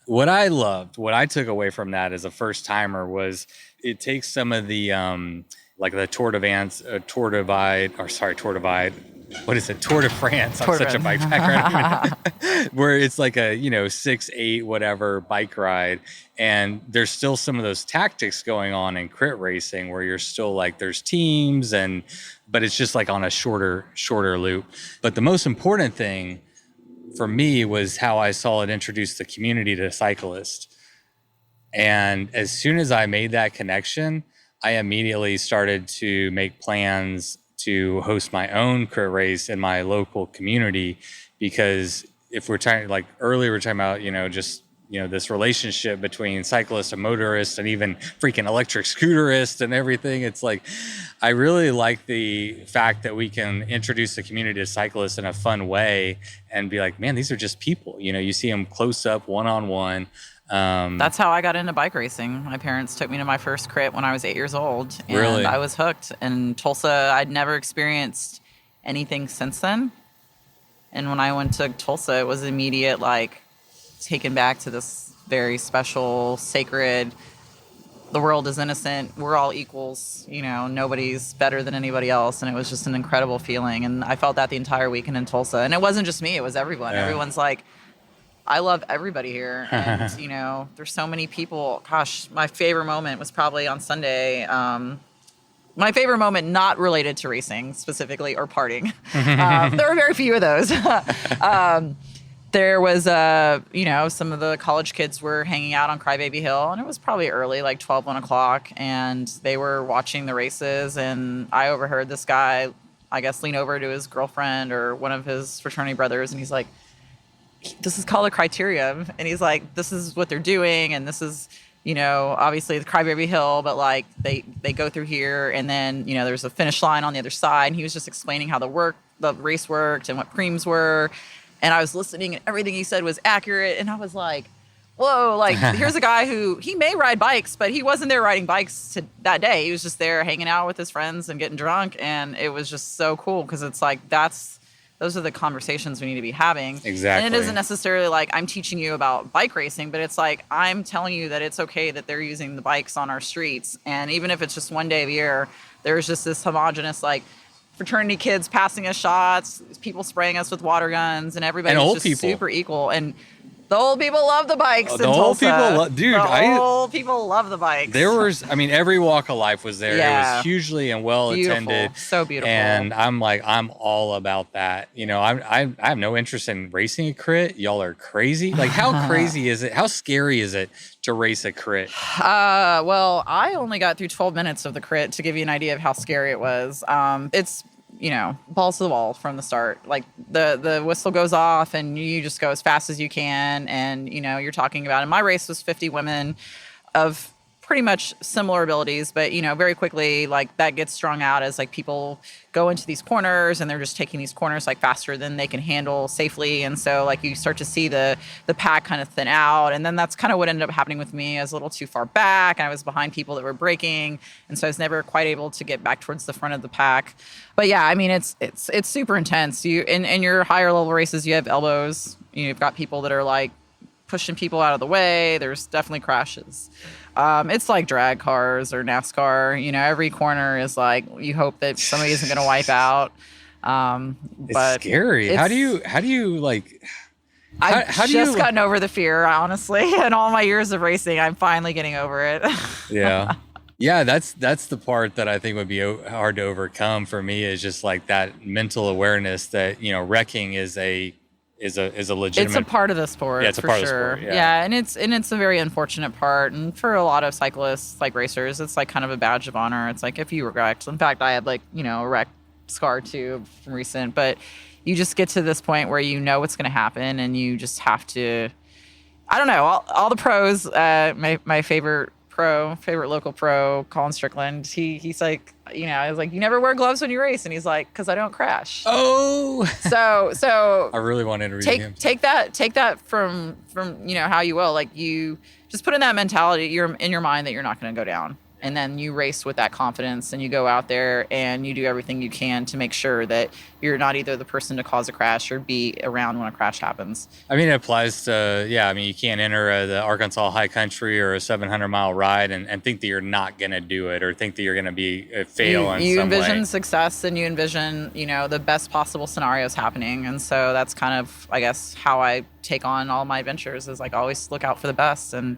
What I loved, what I took away from that as a first timer was it takes some of the, like the Tour Divide. What is it? Tour de France. I'm such a bike packer. Where it's like a, 6-8, whatever bike ride. And there's still some of those tactics going on in crit racing where you're still like, there's teams but it's just like on a shorter loop. But the most important thing for me was how I saw it introduce the community to cyclists. And as soon as I made that connection, I immediately started to make plans to host my own crit race in my local community, because if we're talking like earlier, we're talking about, this relationship between cyclists and motorists and even freaking electric scooterists and everything. It's like, I really like the fact that we can introduce the community to cyclists in a fun way and be like, man, these are just people, you see them close up one-on-one. That's how I got into bike racing. My parents took me to my first crit when I was 8 years old, and really? I was hooked. In Tulsa, I'd never experienced anything since then. And when I went to Tulsa, it was immediate, like, taken back to this very special, sacred, the world is innocent, we're all equals, nobody's better than anybody else. And it was just an incredible feeling. And I felt that the entire weekend in Tulsa. And it wasn't just me, it was everyone. Yeah. Everyone's like, I love everybody here. And, there's so many people. Gosh, my favorite moment was probably on Sunday. My favorite moment not related to racing specifically or partying. There were very few of those. There was, some of the college kids were hanging out on Crybaby Hill, and it was probably early, like 12, 1 o'clock, and they were watching the races, and I overheard this guy, I guess, lean over to his girlfriend or one of his fraternity brothers, and he's like, this is called a criterium. And he's like, this is what they're doing. And this is, obviously the Crybaby Hill, but like they go through here. And then, there's a finish line on the other side. And he was just explaining how the race worked and what creams were. And I was listening and everything he said was accurate. And I was like, whoa, like here's a guy who he may ride bikes, but he wasn't there riding bikes that day. He was just there hanging out with his friends and getting drunk. And it was just so cool because it's like those are the conversations we need to be having. Exactly. And it isn't necessarily like I'm teaching you about bike racing, but it's like I'm telling you that it's okay that they're using the bikes on our streets. And even if it's just one day of the year, there's just this homogenous like fraternity kids passing us shots, people spraying us with water guns, and everybody's just super equal. And the old people love the bikes. The old people, dude. Old people love the bikes. There was, every walk of life was there. Yeah. It was hugely and well attended. So beautiful. And I'm all about that. I have no interest in racing a crit. Y'all are crazy. Like, how crazy is it? How scary is it to race a crit? Well, I only got through 12 minutes of the crit to give you an idea of how scary it was. It's balls to the wall from the start. Like the whistle goes off and you just go as fast as you can. And, you're talking about, and my race was 50 women of pretty much similar abilities, but, very quickly, like that gets strung out as like people go into these corners and they're just taking these corners like faster than they can handle safely. And so like you start to see the pack kind of thin out. And then that's kind of what ended up happening with me. I was a little too far back and I was behind people that were braking. And so I was never quite able to get back towards the front of the pack. But yeah, it's super intense. In your higher level races, you have elbows. You've got people that are like pushing people out of the way. There's definitely crashes. It's like drag cars or NASCAR. Every corner is like you hope that somebody isn't going to wipe out. But it's scary. How do you like? I've just gotten over the fear, honestly. In all my years of racing, I'm finally getting over it. Yeah. Yeah, that's the part that I think would be hard to overcome for me is just like that mental awareness that, wrecking is a legitimate. It's a part of the sport. Yeah, it's a part of the sport. Yeah, and it's a very unfortunate part. And for a lot of cyclists, like racers, it's like kind of a badge of honor. It's like if you were wrecked. In fact, I had like, a wreck scar too from recent. But you just get to this point where you know what's going to happen, and you just have to. I don't know. All the pros. My favorite local pro, Colin Strickland. He's like, I was like, you never wear gloves when you race, and he's like, because I don't crash. Oh, so I really want to interview him. Take that from how you will. Like you just put in that mentality. You're in your mind that you're not going to go down. And then you race with that confidence and you go out there and you do everything you can to make sure that you're not either the person to cause a crash or be around when a crash happens. It applies to, you can't enter the Arkansas high country or a 700-mile ride and think that you're not going to do it or think that you're going to be fail in some way. You envision success and you envision, the best possible scenarios happening. And so that's kind of, I guess, how I take on all my adventures is like always look out for the best and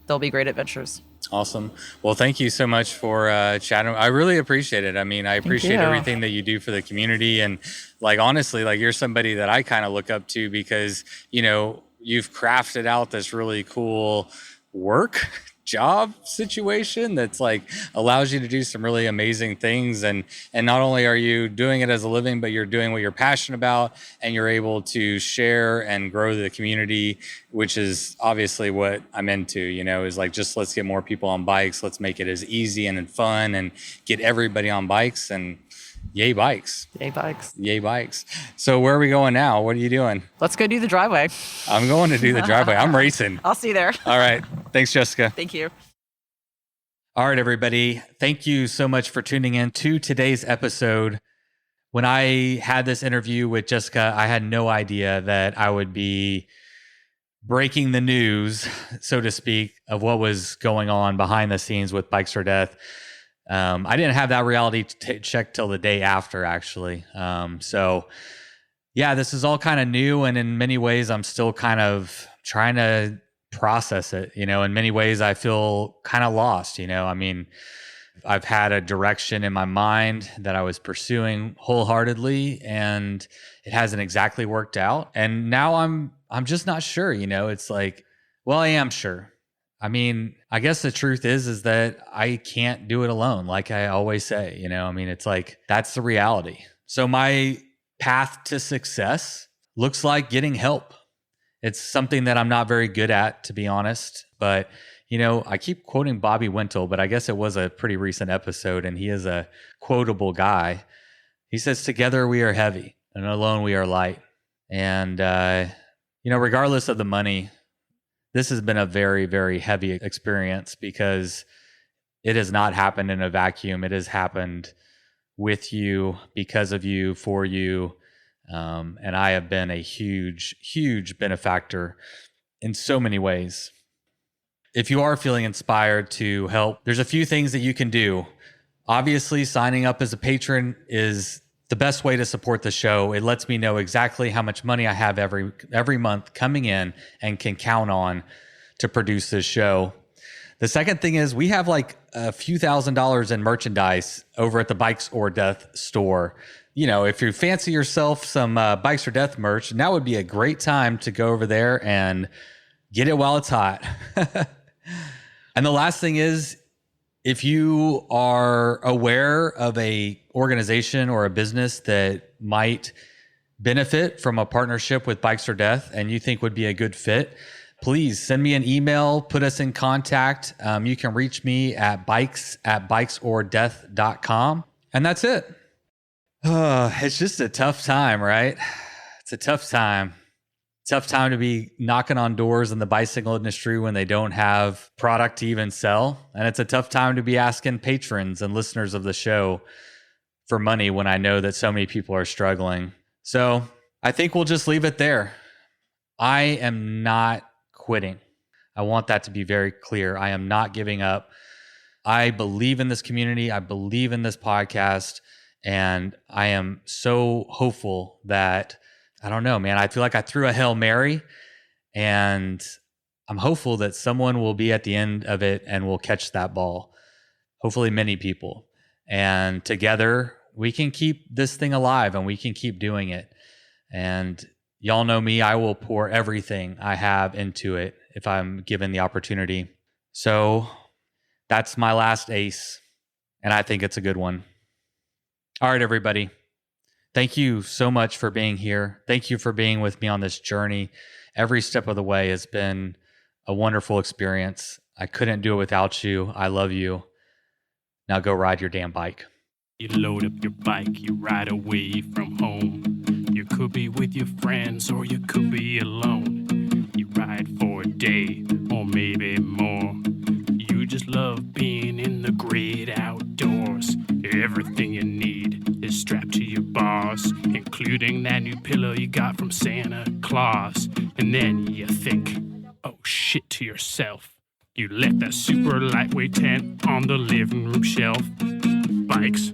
they'll be great adventures. Awesome. Well, thank you so much for chatting. I really appreciate it. I appreciate everything that you do for the community. And like, honestly, like you're somebody that I kind of look up to because, you've crafted out this really cool work job situation that's like allows you to do some really amazing things. And not only are you doing it as a living, but you're doing what you're passionate about and you're able to share and grow the community, which is obviously what I'm into, is like, just let's get more people on bikes. Let's make it as easy and fun and get everybody on bikes and yay bikes. Yay bikes. Yay bikes. So where are we going now? What are you doing? Let's go do the driveway. I'm going to do the driveway. I'm racing. I'll see you there. All right. Thanks, Jessica. Thank you. All right, everybody. Thank you so much for tuning in to today's episode. When I had this interview with Jessica, I had no idea that I would be breaking the news, so to speak, of what was going on behind the scenes with Bikes for Death. I didn't have that reality check till the day after, actually. So yeah, this is all kind of new. And in many ways, I'm still kind of trying to process it. In many ways, I feel kind of lost. I've had a direction in my mind that I was pursuing wholeheartedly, and it hasn't exactly worked out. And now I'm just not sure. It's like, well, I am sure. I guess the truth is that I can't do it alone. Like I always say, it's like, that's the reality. So my path to success looks like getting help. It's something that I'm not very good at, to be honest. But, I keep quoting Bobby Wintle, but I guess it was a pretty recent episode, and he is a quotable guy. He says, "Together we are heavy, and alone we are light." And, regardless of the money, this has been a very, very heavy experience because it has not happened in a vacuum. It has happened with you, because of you, for you. And I have been a huge, huge benefactor in so many ways. If you are feeling inspired to help, there's a few things that you can do. Obviously, signing up as a patron is the best way to support the show. It lets me know exactly how much money I have every month coming in and can count on to produce this show. The second thing is we have like a few $1,000s in merchandise over at the Bikes or Death store. If you fancy yourself some Bikes or Death merch, now would be a great time to go over there and get it while it's hot. And the last thing is, if you are aware of a organization or a business that might benefit from a partnership with Bikes or Death and you think would be a good fit, please send me an email, put us in contact. You can reach me at bikes@bikesordeath.com. And that's it. It's just a tough time, right? It's a tough time. Tough time to be knocking on doors in the bicycle industry when they don't have product to even sell. And it's a tough time to be asking patrons and listeners of the show for money when I know that so many people are struggling. So I think we'll just leave it there. I am not quitting. I want that to be very clear. I am not giving up. I believe in this community. I believe in this podcast. And I am so hopeful that, I don't know, man, I feel like I threw a Hail Mary, and I'm hopeful that someone will be at the end of it and will catch that ball. Hopefully many people. And together we can keep this thing alive and we can keep doing it. And y'all know me, I will pour everything I have into it if I'm given the opportunity. So that's my last ace, and I think it's a good one. All right, everybody. Thank you so much for being here. Thank you for being with me on this journey. Every step of the way has been a wonderful experience. I couldn't do it without you. I love you. Now go ride your damn bike. You load up your bike, you ride away from home. You could be with your friends or you could be alone. You ride for a day or maybe more. You just love being in the great outdoors. Everything you need is strapped to your bars, including that new pillow you got from Santa Claus. And then you think, oh shit, to yourself. You left that super lightweight tent on the living room shelf. Bikes